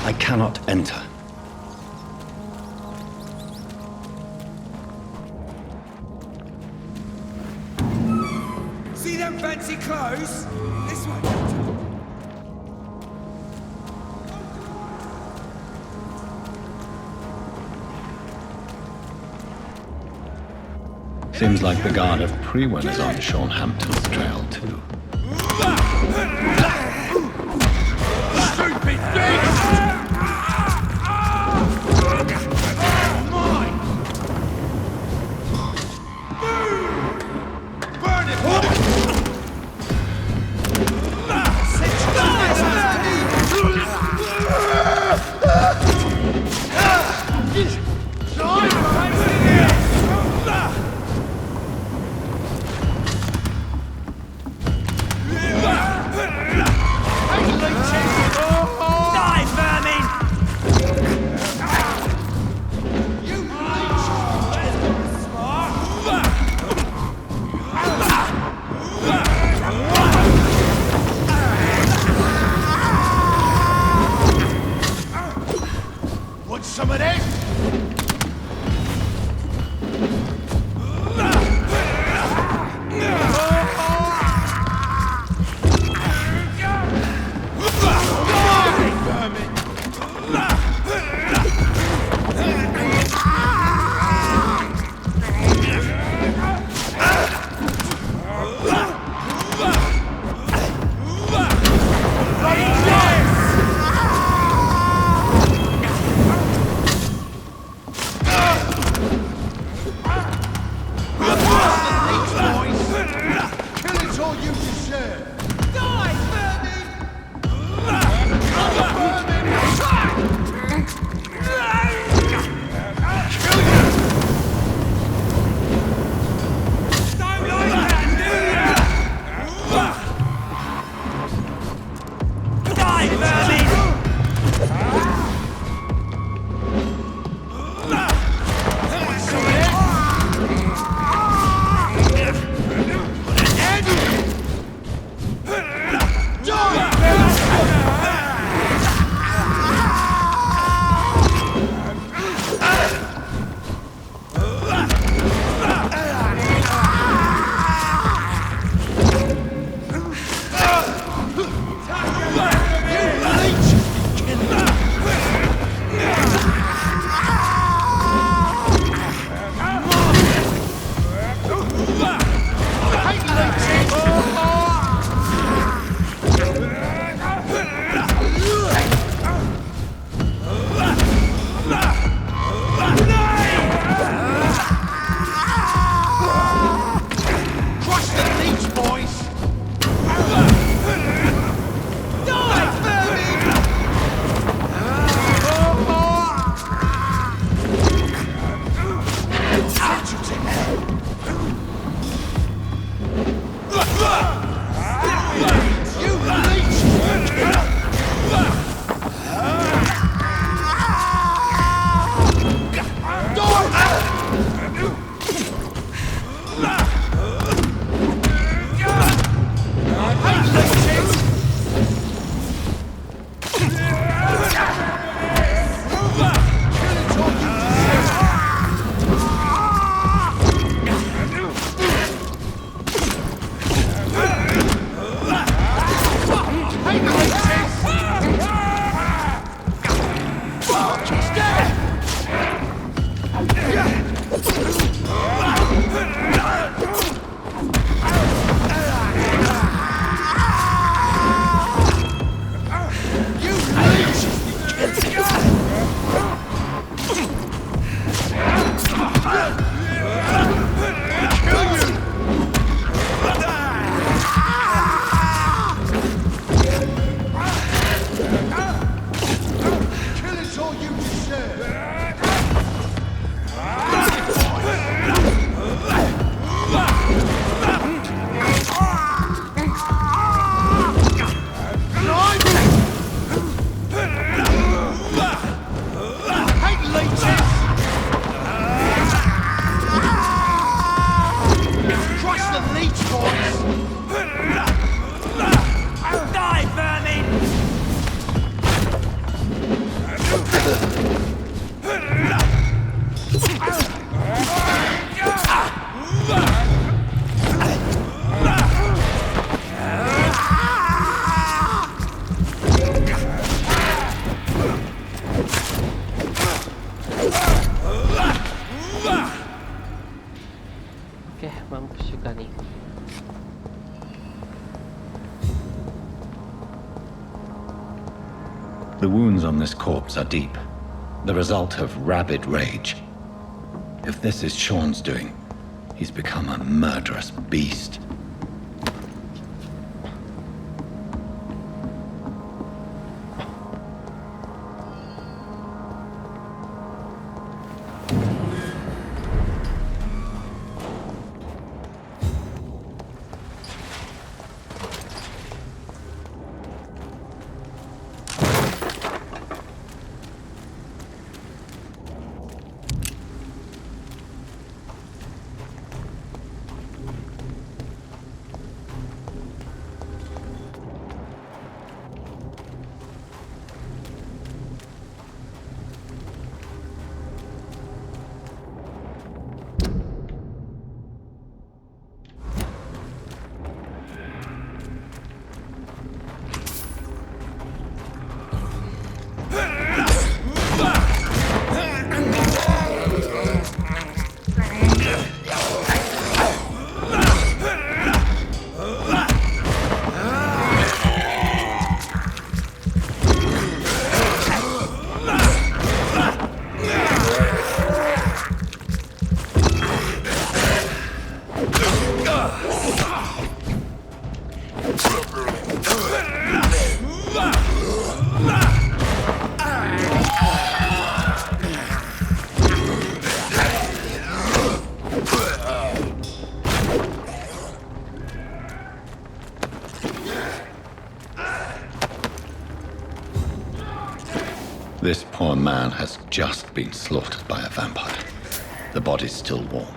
I cannot enter. See them fancy clothes? This one. Seems like the guard of Prewen is on Sean Hampton's trail, too. The wounds on this corpse are deep, the result of rabid rage. If this is Sean's doing, he's become a murderous beast. This poor man has just been slaughtered by a vampire. The body's still warm.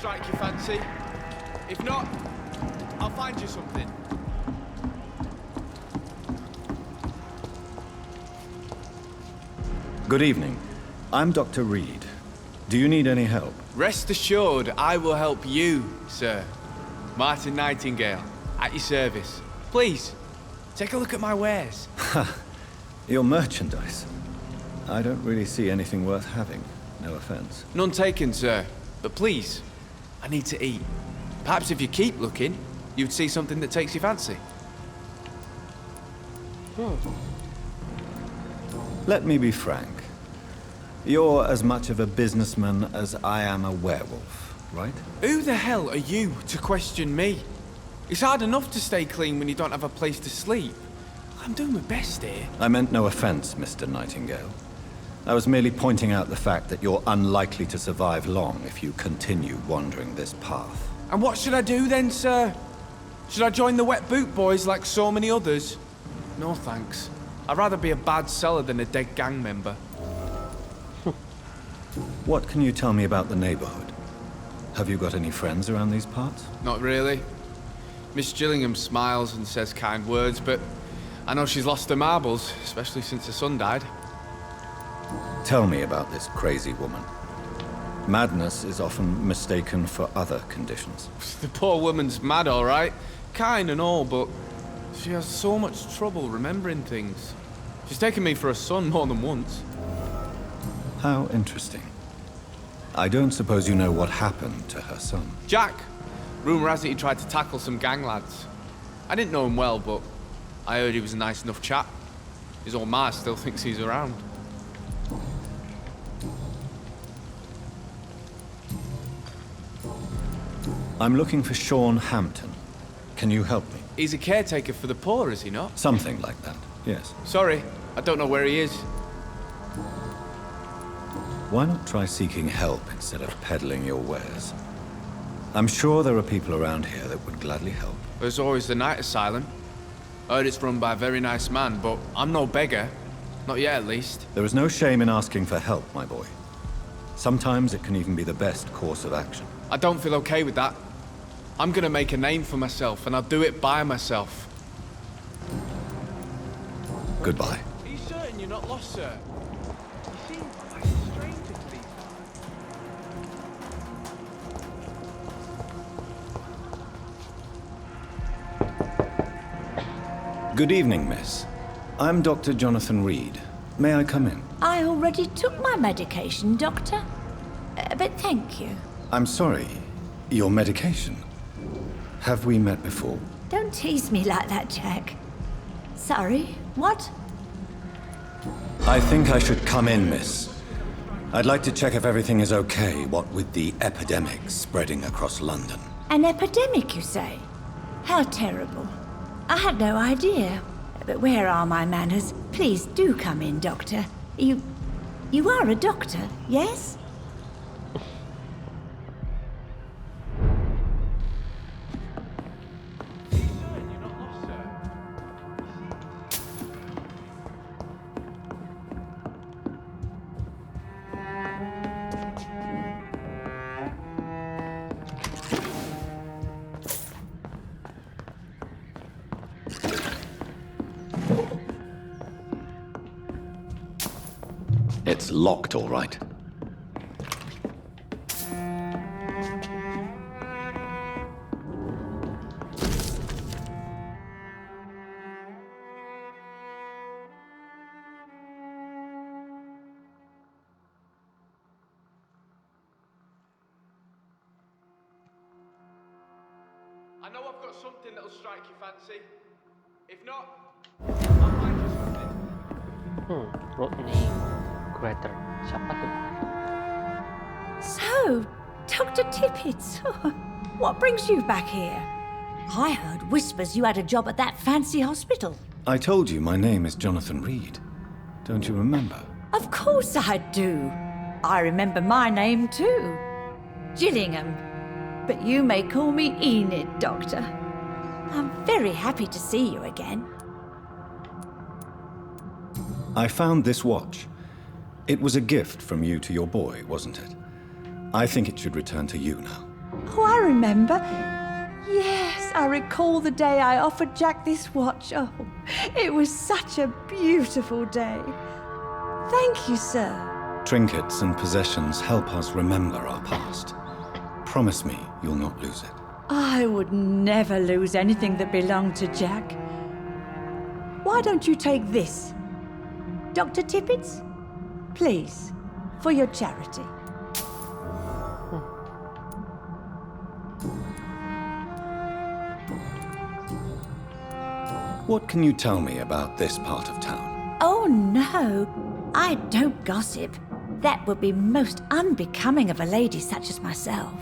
strike your fancy. If not, I'll find you something. Good evening. I'm Dr. Reed. Do you need any help? Rest assured, I will help you, sir. Martin Nightingale, at your service. Please, take a look at my wares. Your merchandise. I don't really see anything worth having. No offense. None taken, sir. But please, I need to eat. Perhaps if you keep looking, you'd see something that takes your fancy. Let me be frank. You're as much of a businessman as I am a werewolf, right? Who the hell are you to question me? It's hard enough to stay clean when you don't have a place to sleep. I'm doing my best here. I meant no offense, Mr. Nightingale. I was merely pointing out the fact that you're unlikely to survive long if you continue wandering this path. And what should I do then, sir? Should I join the wet boot boys like so many others? No thanks. I'd rather be a bad seller than a dead gang member. What can you tell me about the neighborhood? Have you got any friends around these parts? Not really. Miss Gillingham smiles and says kind words, but I know she's lost her marbles, especially since her son died. Tell me about this crazy woman. Madness is often mistaken for other conditions. The poor woman's mad, all right. Kind and all, but she has so much trouble remembering things. She's taken me for a son more than once. How interesting. I don't suppose you know what happened to her son. Jack! Rumour has it he tried to tackle some gang lads. I didn't know him well, but I heard he was a nice enough chap. His old ma still thinks he's around. I'm looking for Sean Hampton. Can you help me? He's a caretaker for the poor, is he not? Something like that, yes. Sorry, I don't know where he is. Why not try seeking help instead of peddling your wares? I'm sure there are people around here that would gladly help. There's always the night asylum. I heard it's run by a very nice man, but I'm no beggar. Not yet, at least. There is no shame in asking for help, my boy. Sometimes it can even be the best course of action. I don't feel okay with that. I'm gonna make a name for myself, and I'll do it by myself. Goodbye. Are you certain you're not lost, sir? You seem like a stranger to these guys. Good evening, miss. I'm Dr. Jonathan Reed. May I come in? I already took my medication, Doctor. But thank you. I'm sorry. Your medication? Have we met before? Don't tease me like that, Jack. Sorry, what? I think I should come in, miss. I'd like to check if everything is okay, what with the epidemic spreading across London. An epidemic, you say? How terrible. I had no idea. But where are my manners? Please do come in, Doctor. You are a doctor, yes? It's locked, all right. I know I've got something that'll strike your fancy. If not, I'll find you something. Road name creator. Siapa tuh? So, Dr. Tippett, what brings you back here? I heard whispers you had a job at that fancy hospital. I told you my name is Jonathan Reed. Don't you remember? Of course I do. I remember my name too. Gillingham. But you may call me Enid, Doctor. I'm very happy to see you again. I found this watch. It was a gift from you to your boy, wasn't it? I think it should return to you now. Oh, I remember. Yes, I recall the day I offered Jack this watch. Oh, it was such a beautiful day. Thank you, sir. Trinkets and possessions help us remember our past. Promise me you'll not lose it. I would never lose anything that belonged to Jack. Why don't you take this? Dr. Tippett's? Please, for your charity. What can you tell me about this part of town? Oh, no. I don't gossip. That would be most unbecoming of a lady such as myself.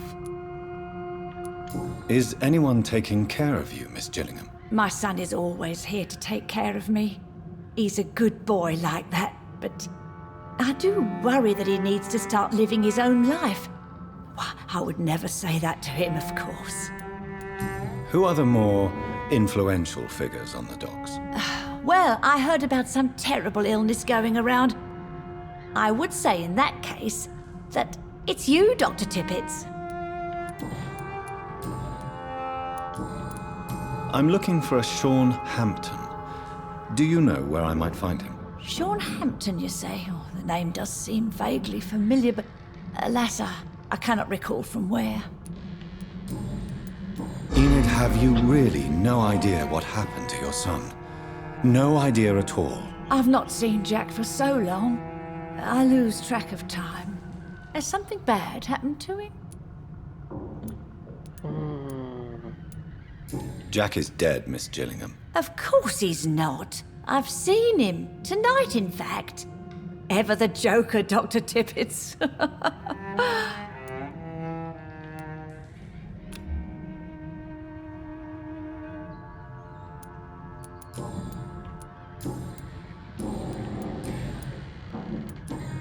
Is anyone taking care of you, Miss Gillingham? My son is always here to take care of me. He's a good boy like that, but I do worry that he needs to start living his own life. Why, I would never say that to him, of course. Who are the more influential figures on the docks? Well, I heard about some terrible illness going around. I would say in that case that it's you, Dr. Tippett's. I'm looking for a Sean Hampton. Do you know where I might find him? Sean Hampton, you say? Oh, the name does seem vaguely familiar, but alas, I cannot recall from where. Enid, have you really no idea what happened to your son? No idea at all? I've not seen Jack for so long. I lose track of time. Has something bad happened to him? Jack is dead, Miss Gillingham. Of course he's not. I've seen him. Tonight, in fact. Ever the joker, Dr. Tippett's.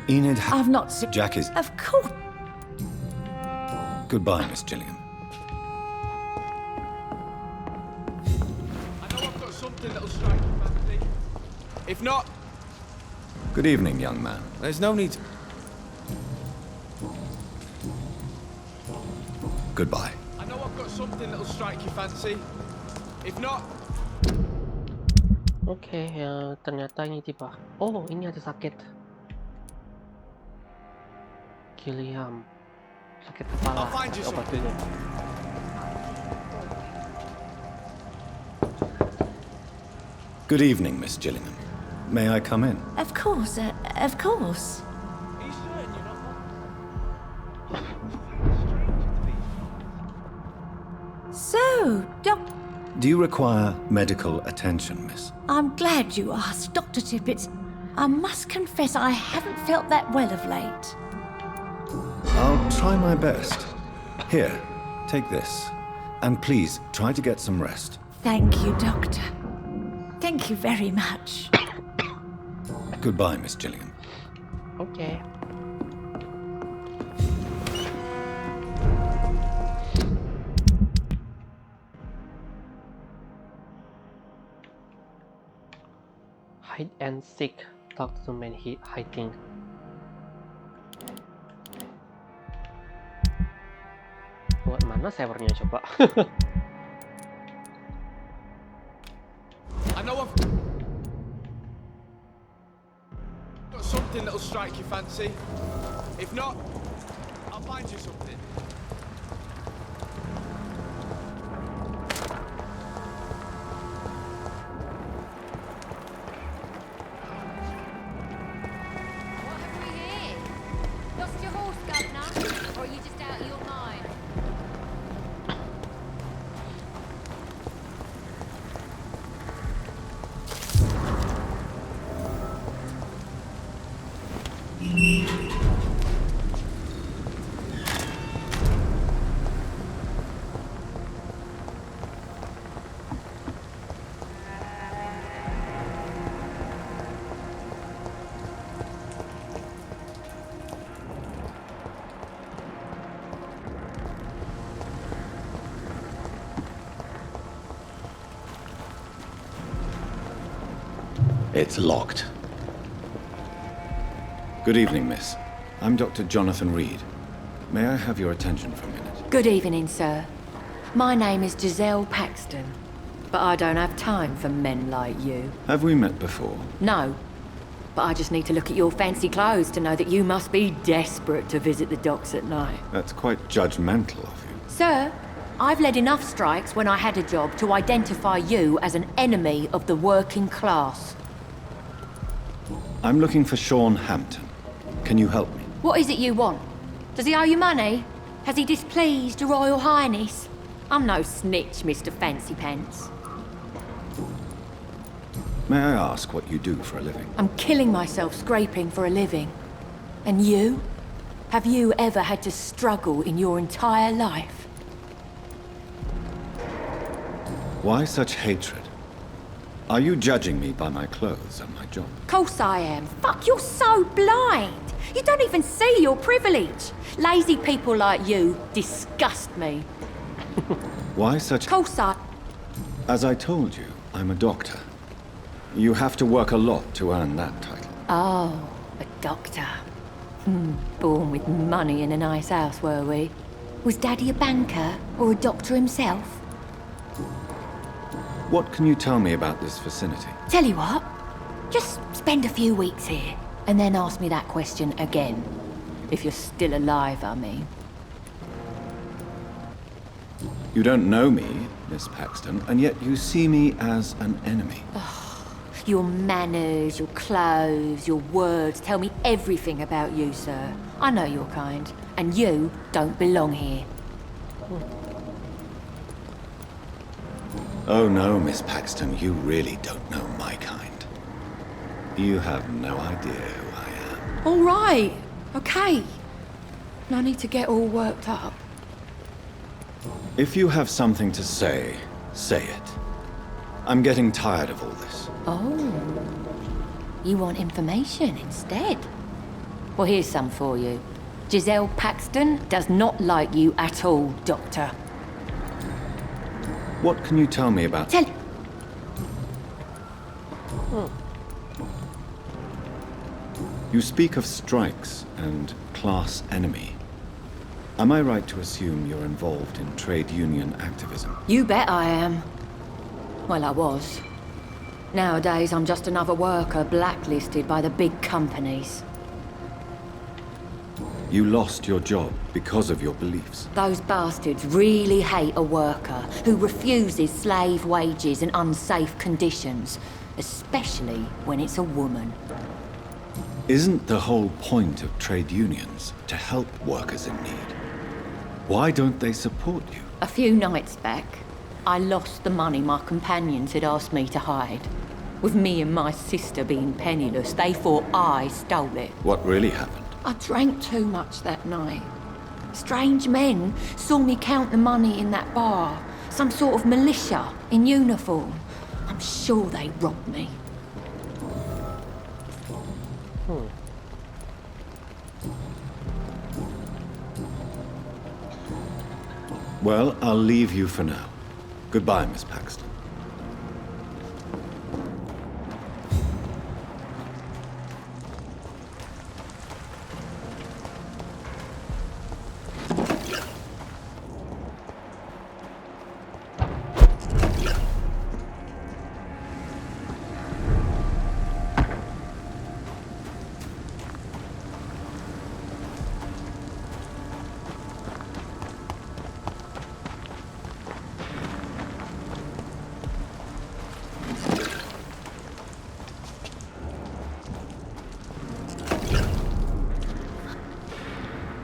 Enid, I've not seen... Jack is... Of course. Goodbye, Miss Gillingham. I know I've got something that'll strike your fancy. If not... Good evening, young man. There's no need to... Goodbye. I know I've got something that'll strike your fancy. If not... Oke, ya ternyata ini tiba. Oh, ini ada sakit. Gilliam. Sakit kepala. Obat dulu. Good evening, Miss Gillingham. May I come in? Of course, of course. So, Do you require medical attention, miss? I'm glad you asked, Dr. Tippett. I must confess I haven't felt that well of late. I'll try my best. Here, take this. And please, try to get some rest. Thank you, Doctor. Thank you very much. Goodbye, Miss Gillingham. Oke. Hide and seek. Talk to man hiding. Buat mana servernya coba? I know I've got something that'll strike your fancy. If not, I'll find you something. Lost your horse, Governor? Or are you just out of your mind? It's locked. Good evening, miss. I'm Dr. Jonathan Reed. May I have your attention for a minute? Good evening, sir. My name is Giselle Paxton, but I don't have time for men like you. Have we met before? No, but I just need to look at your fancy clothes to know that you must be desperate to visit the docks at night. That's quite judgmental of you. Sir, I've led enough strikes when I had a job to identify you as an enemy of the working class. I'm looking for Sean Hampton. Can you help me? What is it you want? Does he owe you money? Has he displeased your Royal Highness? I'm no snitch, Mr. Fancy Pants. May I ask what you do for a living? I'm killing myself scraping for a living. And you? Have you ever had to struggle in your entire life? Why such hatred? Are you judging me by my clothes and my job? Course I am. Fuck, you're so blind. You don't even see your privilege. Lazy people like you disgust me. Why such... Course I... As I told you, I'm a doctor. You have to work a lot to earn that title. Oh, a doctor. Born with money in a nice house, were we? Was Daddy a banker or a doctor himself? What can you tell me about this vicinity? Tell you what, just spend a few weeks here, and then ask me that question again. If you're still alive, I mean. You don't know me, Miss Paxton, and yet you see me as an enemy. Your manners, your clothes, your words tell me everything about you, sir. I know your kind, and you don't belong here. Oh no, Miss Paxton, you really don't know my kind. You have no idea who I am. All right, okay. No need to get all worked up. If you have something to say, say it. I'm getting tired of all this. Oh, you want information instead? Well, here's some for you. Giselle Paxton does not like you at all, Doctor. What can you tell me about... Tell... You speak of strikes and class enemy. Am I right to assume you're involved in trade union activism? You bet I am. Well, I was. Nowadays, I'm just another worker blacklisted by the big companies. You lost your job because of your beliefs. Those bastards really hate a worker who refuses slave wages and unsafe conditions, especially when it's a woman. Isn't the whole point of trade unions to help workers in need? Why don't they support you? A few nights back, I lost the money my companions had asked me to hide. With me and my sister being penniless, they thought I stole it. What really happened? I drank too much that night. Strange men saw me count the money in that bar. Some sort of militia in uniform. I'm sure they robbed me. Well, I'll leave you for now. Goodbye, Miss Paxton.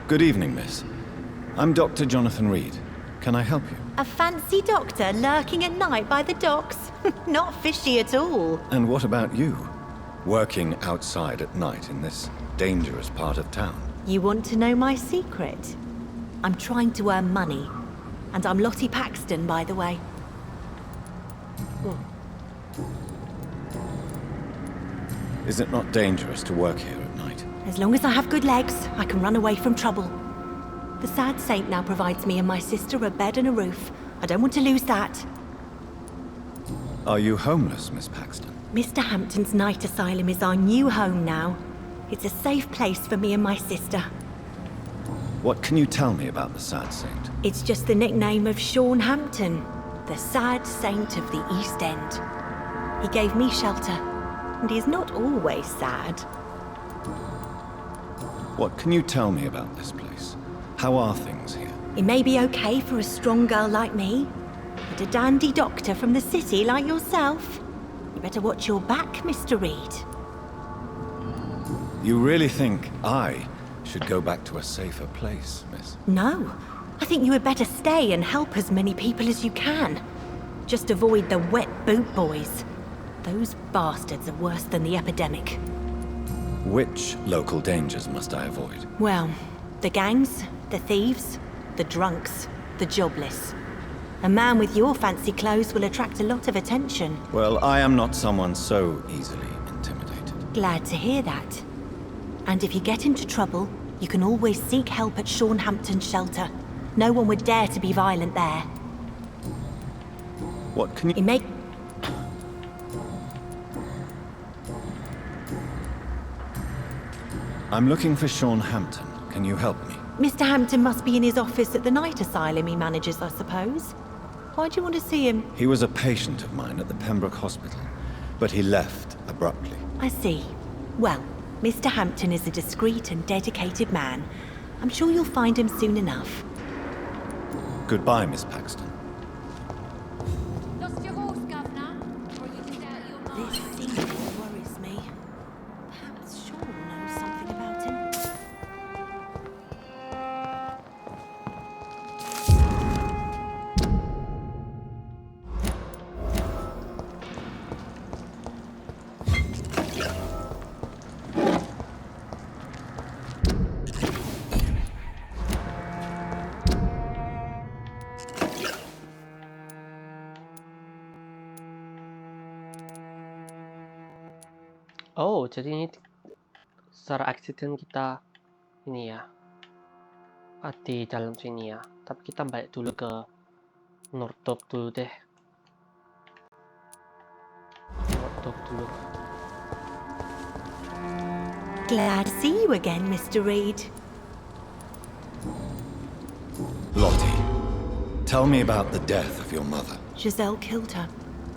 Good evening, miss. I'm Dr. Jonathan Reed. Can I help you? A fancy doctor lurking at night by the docks? Not fishy at all. And what about you? Working outside at night in this dangerous part of town? You want to know my secret? I'm trying to earn money. And I'm Lottie Paxton, by the way. Is it not dangerous to work here at night? As long as I have good legs, I can run away from trouble. The sad saint now provides me and my sister a bed and a roof. I don't want to lose that. Are you homeless, Miss Paxton? Mr. Hampton's night asylum is our new home now. It's a safe place for me and my sister. What can you tell me about the sad saint? It's just the nickname of Sean Hampton, the sad saint of the East End. He gave me shelter, and he's not always sad. What can you tell me about this place? How are things here? It may be okay for a strong girl like me, but a dandy doctor from the city like yourself, you better watch your back, Mr. Reed. You really think I should go back to a safer place, miss? No, I think you had better stay and help as many people as you can. Just avoid the wet boot boys. Those bastards are worse than the epidemic. Which local dangers must I avoid? Well, the gangs, the thieves, the drunks, the jobless. A man with your fancy clothes will attract a lot of attention. Well, I am not someone so easily intimidated. Glad to hear that. And if you get into trouble, you can always seek help at Sean Hampton's shelter. No one would dare to be violent there. What can you... It may... I'm looking for Sean Hampton. Can you help me? Mr. Hampton must be in his office at the night asylum he manages, I suppose. Why do you want to see him? He was a patient of mine at the Pembroke Hospital, but he left abruptly. I see. Well, Mr. Hampton is a discreet and dedicated man. I'm sure you'll find him soon enough. Goodbye, Miss Paxton. Lost your horse, Governor? Or are you just out your mind? This scene worries me. Perhaps Sean knows something about him. Oh, jadi ini secara accident kita ini ya di dalam sini ya. Tapi kita balik dulu ke Northrop dulu deh. Northrop dulu. Glad to see you again, Mr. Reed. Lottie, tell me about the death of your mother. Giselle killed her.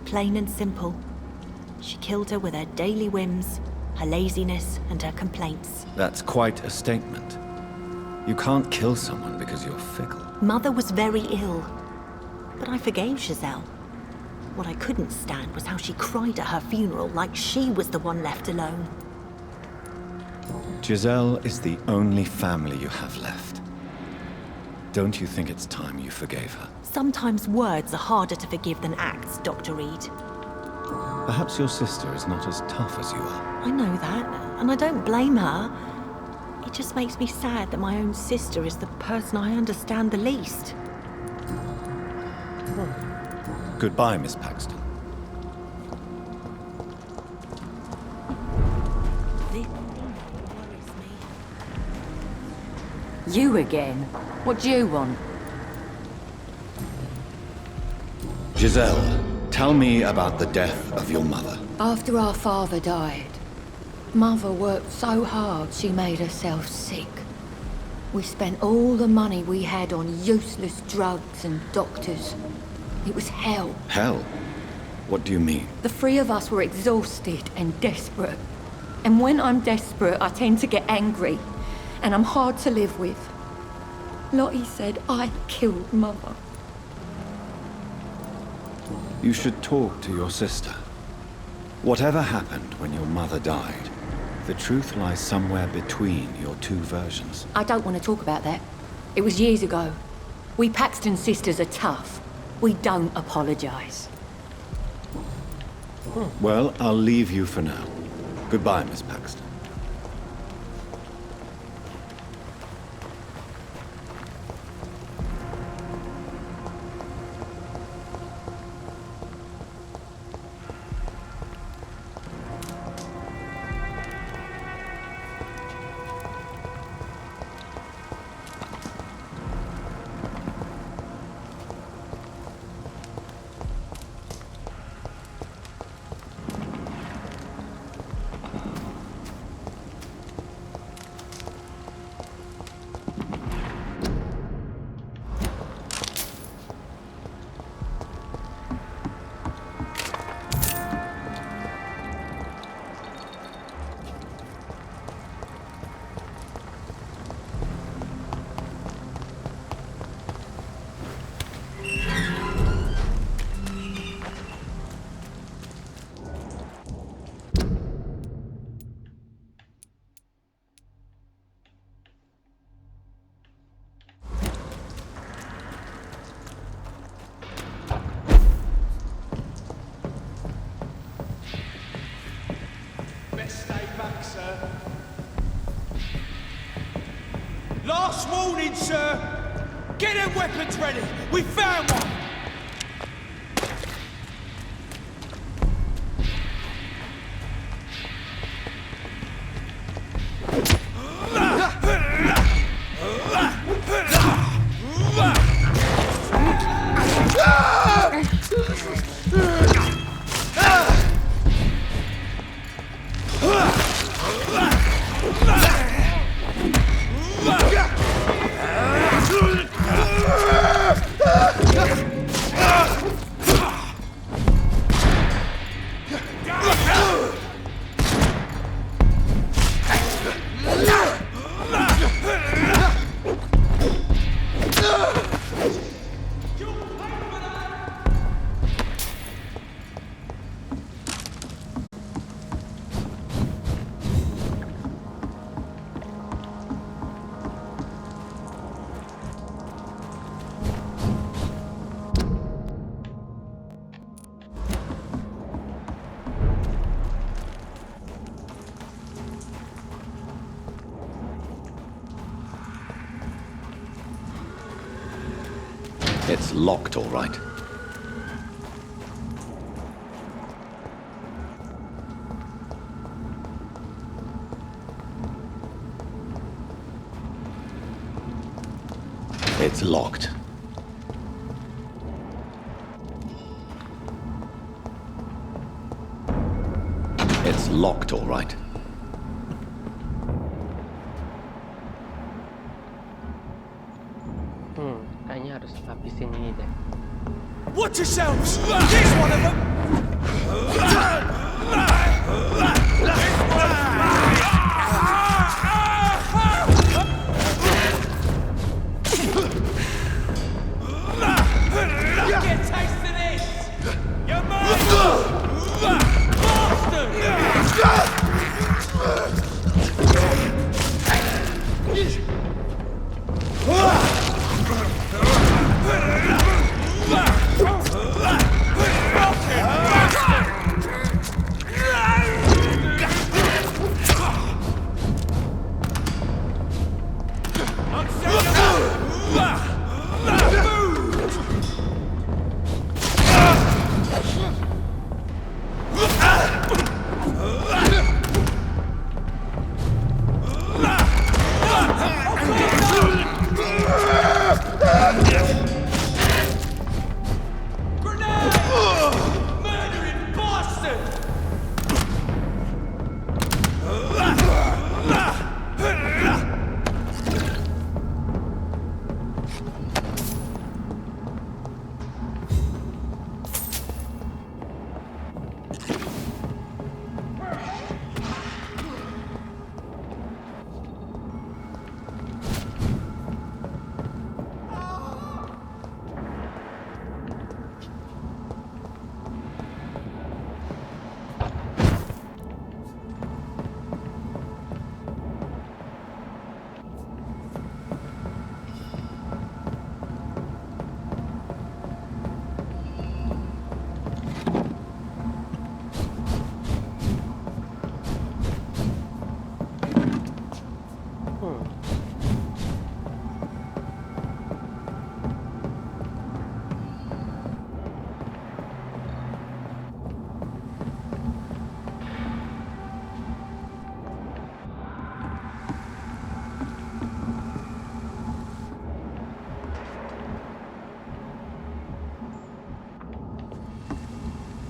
Plain and simple. She killed her with her daily whims, her laziness, and her complaints. That's quite a statement. You can't kill someone because you're fickle. Mother was very ill, but I forgave Giselle. What I couldn't stand was how she cried at her funeral like she was the one left alone. Giselle is the only family you have left. Don't you think it's time you forgave her? Sometimes words are harder to forgive than acts, Dr. Reed. Perhaps your sister is not as tough as you are. I know that, and I don't blame her. It just makes me sad that my own sister is the person I understand the least. Goodbye, Miss Paxton. You again? What do you want? Giselle, tell me about the death of your mother. After our father died, Mother worked so hard she made herself sick. We spent all the money we had on useless drugs and doctors. It was hell. Hell? What do you mean? The three of us were exhausted and desperate. And when I'm desperate, I tend to get angry. And I'm hard to live with. Lottie said I killed Mother. You should talk to your sister. Whatever happened when your mother died, the truth lies somewhere between your two versions. I don't want to talk about that. It was years ago. We Paxton sisters are tough. We don't apologise. Well, I'll leave you for now. Goodbye, Miss Paxton. Best stay back, sir. Last warning, sir. Get them weapons ready. We found one. It's locked, all right. It's locked. It's locked, all right. Kayaknya harus habisin ini deh. Watch yourselves! Here's one of them! Get a taste of this! You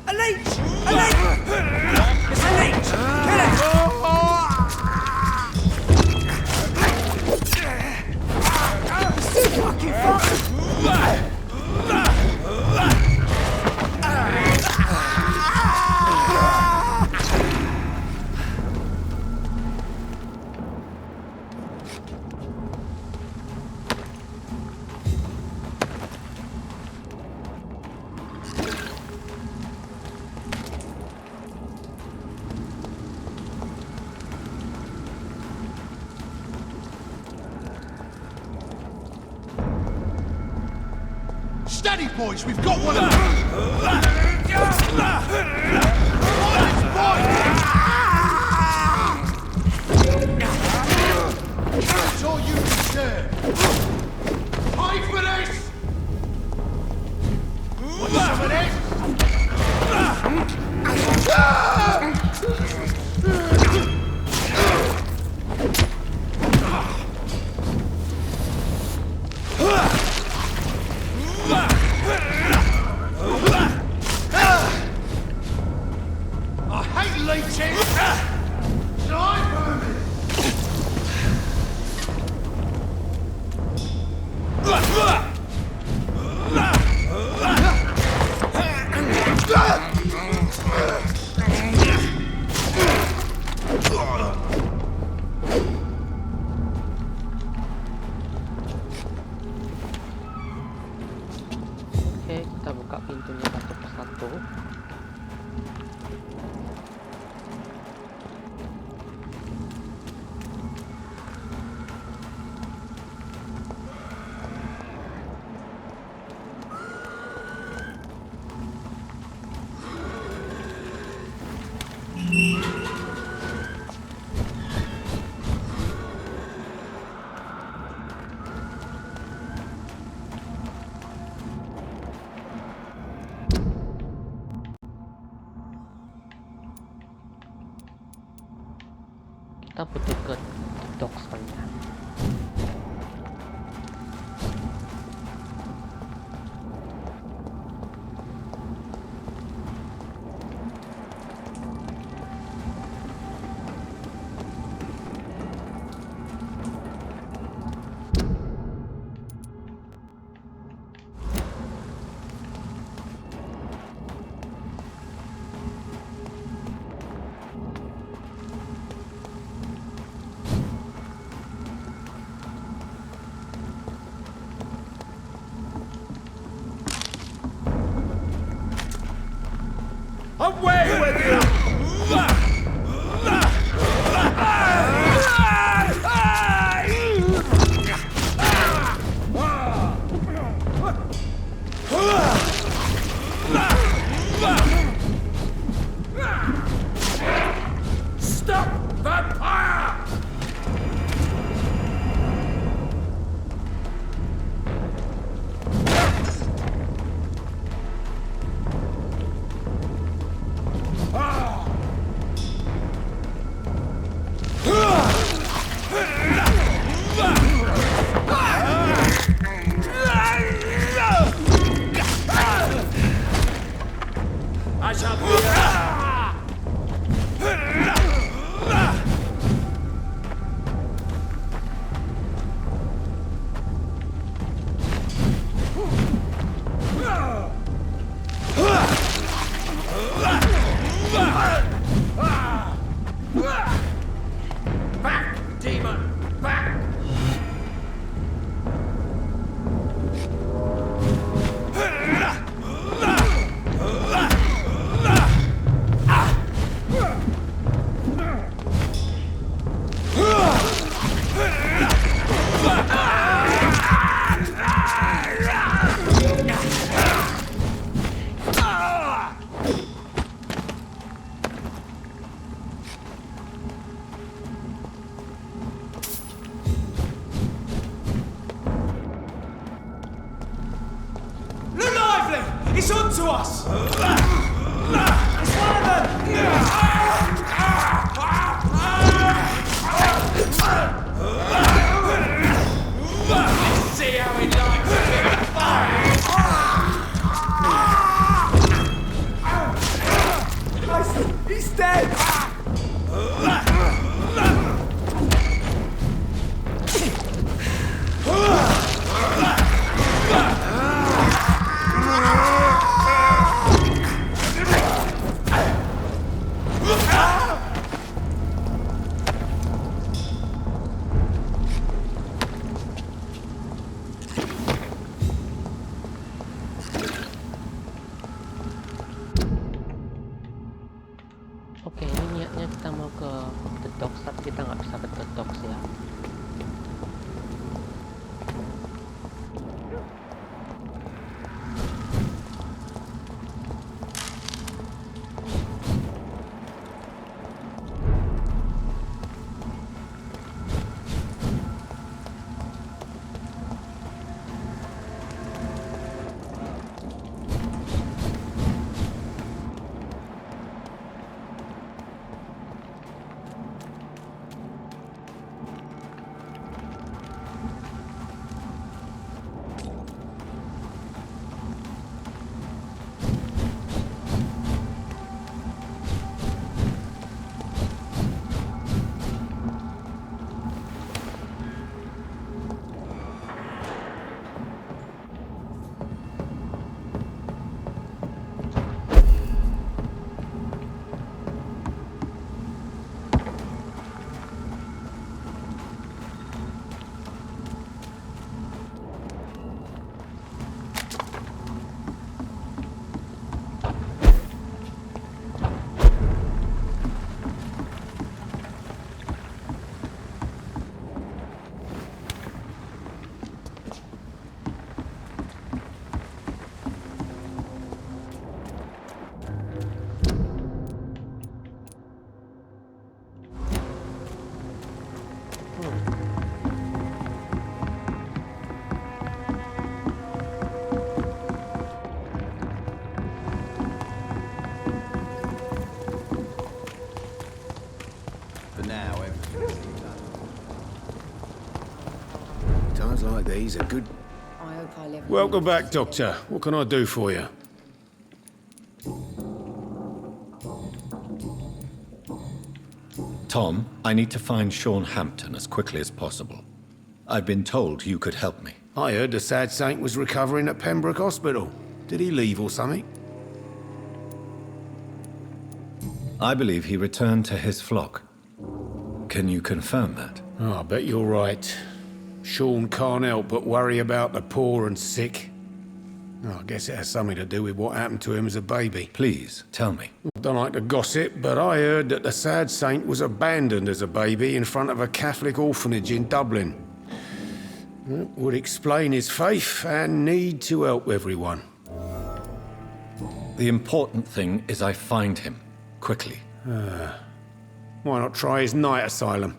A leech! A leech! It's a leech! Kill it! Fucking fuck! Steady, boys, we've got one of them! I hate leeches! Die, vermin! Oke, kita buka pintunya satu persatu. Kita butuh ke dokternya. Away with you! Stop, vampire! I shall be back, demon, back! Look lively! It's on to us! It's one of them! Let's see how he likes a bit of fire! He's dead! Oke, ini niatnya kita mau ke The Docks, tapi kita nggak bisa ke The Docks ya. like these are good. I hope I live. Welcome back, Doctor. What can I do for you? Tom, I need to find Sean Hampton as quickly as possible. I've been told you could help me. I heard the sad saint was recovering at Pembroke Hospital. Did he leave or something? I believe he returned to his flock. Can you confirm that? Oh, I bet you're right. Sean can't help but worry about the poor and sick. Oh, I guess it has something to do with what happened to him as a baby. Please, tell me. Don't like to gossip, but I heard that the sad saint was abandoned as a baby in front of a Catholic orphanage in Dublin. That would explain his faith and need to help everyone. The important thing is I find him, quickly. Why not try his night asylum?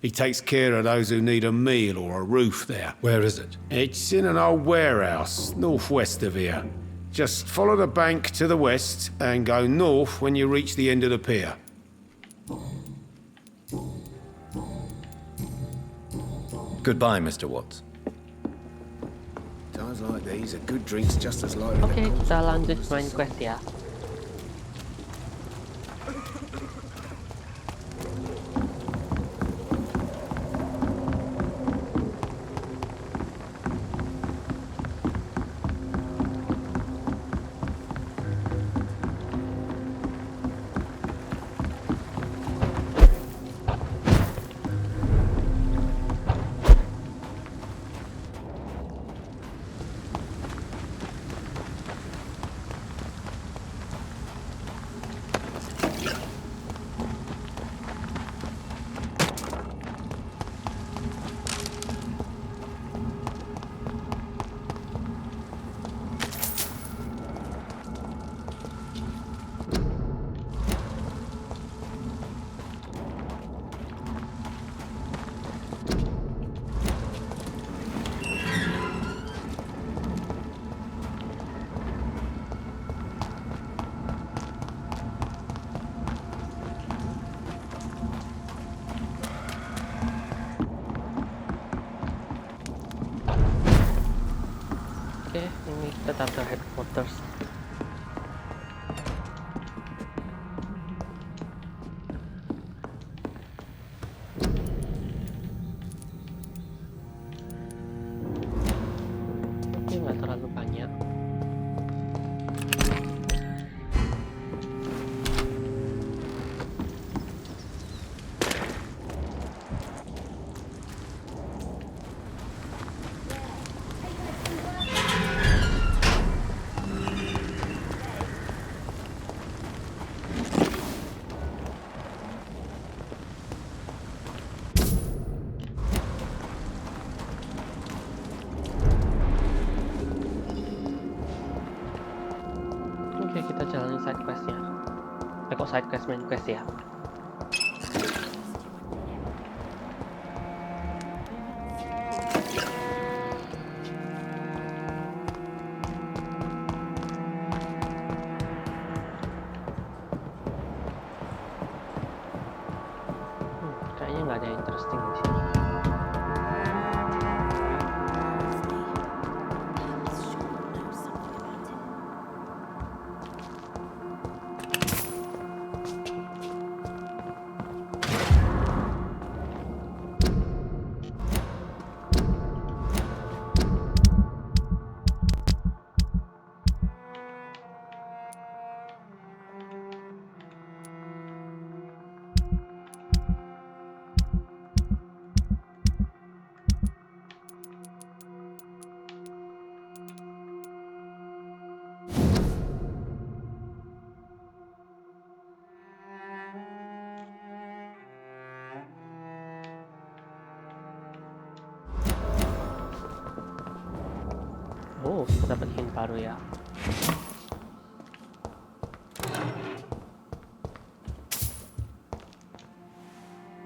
He takes care of those who need a meal or a roof there. Where is it? It's in an old warehouse, northwest of here. Just follow the bank to the west and go north when you reach the end of the pier. Goodbye, Mr. Watts. Times like these are good drinks just as likely. Oke, kita lanjut main quest ya. Oke, ini kita taruh headquarters. Oke, nggak terlalu banyak. Oke, kita jalanin side questnya. Kok side quest main quest ya? Kayaknya nggak ada yang interesting di sini. Oh, kita dapat hint baru ya.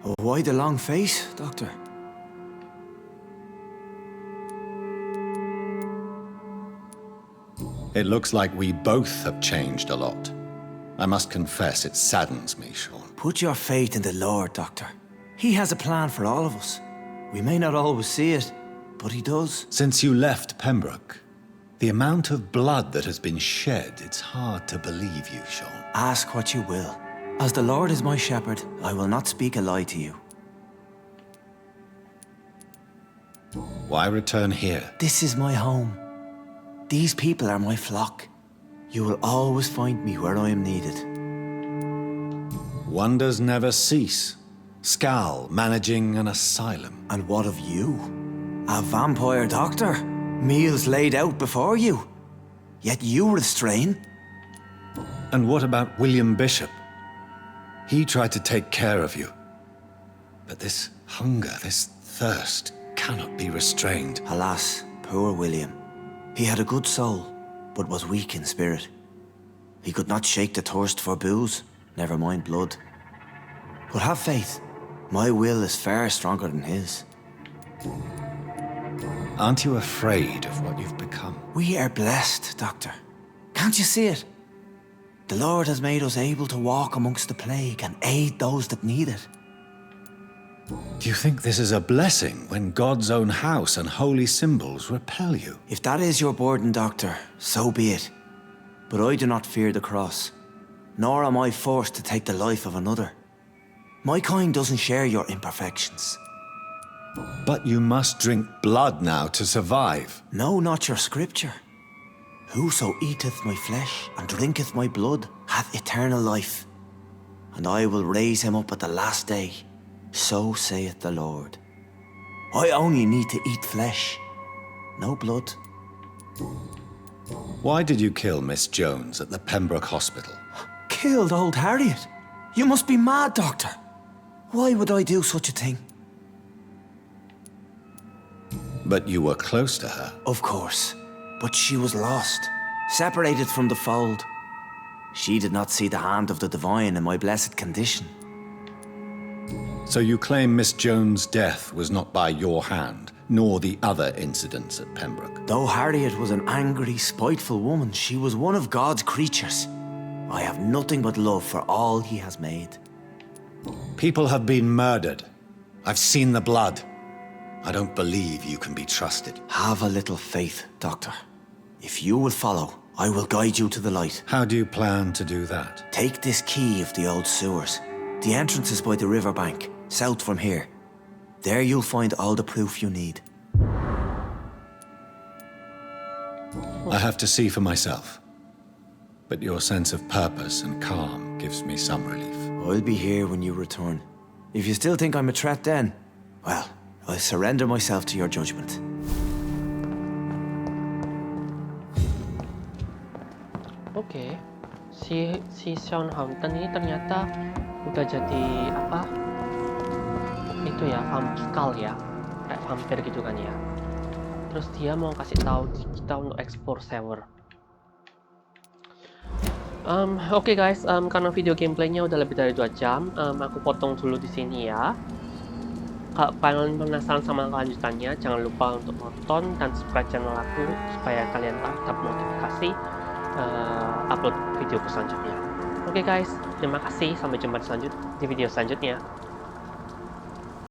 Oh, why the long face, Doctor? It looks like we both have changed a lot. I must confess, it saddens me, Sean. Put your faith in the Lord, Doctor. He has a plan for all of us. We may not always see it, but he does. Since you left Pembroke, the amount of blood that has been shed, it's hard to believe you, Sean. Ask what you will. As the Lord is my shepherd, I will not speak a lie to you. Why return here? This is my home. These people are my flock. You will always find me where I am needed. Wonders never cease. Skal managing an asylum. And what of you? A vampire doctor? Meals laid out before you. Yet you restrain. And what about William Bishop? He tried to take care of you. But this hunger, this thirst, cannot be restrained. Alas, poor William. He had a good soul, but was weak in spirit. He could not shake the thirst for booze, never mind blood. But have faith. My will is far stronger than his. Aren't you afraid of what you've become? We are blessed, Doctor. Can't you see it? The Lord has made us able to walk amongst the plague and aid those that need it. Do you think this is a blessing when God's own house and holy symbols repel you? If that is your burden, Doctor, so be it. But I do not fear the cross, nor am I forced to take the life of another. My kind doesn't share your imperfections. But you must drink blood now to survive. No, not your scripture. Whoso eateth my flesh and drinketh my blood hath eternal life, and I will raise him up at the last day. So saith the Lord. I only need to eat flesh, no blood. Why did you kill Miss Jones at the Pembroke Hospital? Killed old Harriet? You must be mad, Doctor. Why would I do such a thing? But you were close to her. Of course. But she was lost, separated from the fold. She did not see the hand of the divine in my blessed condition. So you claim Miss Jones' death was not by your hand, nor the other incidents at Pembroke? Though Harriet was an angry, spiteful woman, she was one of God's creatures. I have nothing but love for all he has made. People have been murdered. I've seen the blood. I don't believe you can be trusted. Have a little faith, Doctor. If you will follow, I will guide you to the light. How do you plan to do that? Take this key of the old sewers. The entrance is by the riverbank, south from here. There you'll find all the proof you need. I have to see for myself. But your sense of purpose and calm gives me some relief. I'll be here when you return. If you still think I'm a threat then, well, I'll surrender myself to your judgment. Oke, si Sean Hampton ini ternyata udah jadi apa? Itu ya, Skal ya, kayak vampir gitu kan ya. Terus dia mau kasih tahu kita untuk explore sewer. Oke guys, karena video gameplaynya udah lebih dari 2 jam, aku potong dulu di sini ya. Kalau kalian penasaran sama kelanjutannya, jangan lupa untuk nonton dan subscribe channel aku supaya kalian dapat notifikasi upload videoku selanjutnya. Oke guys, terima kasih, sampai jumpa di video selanjutnya.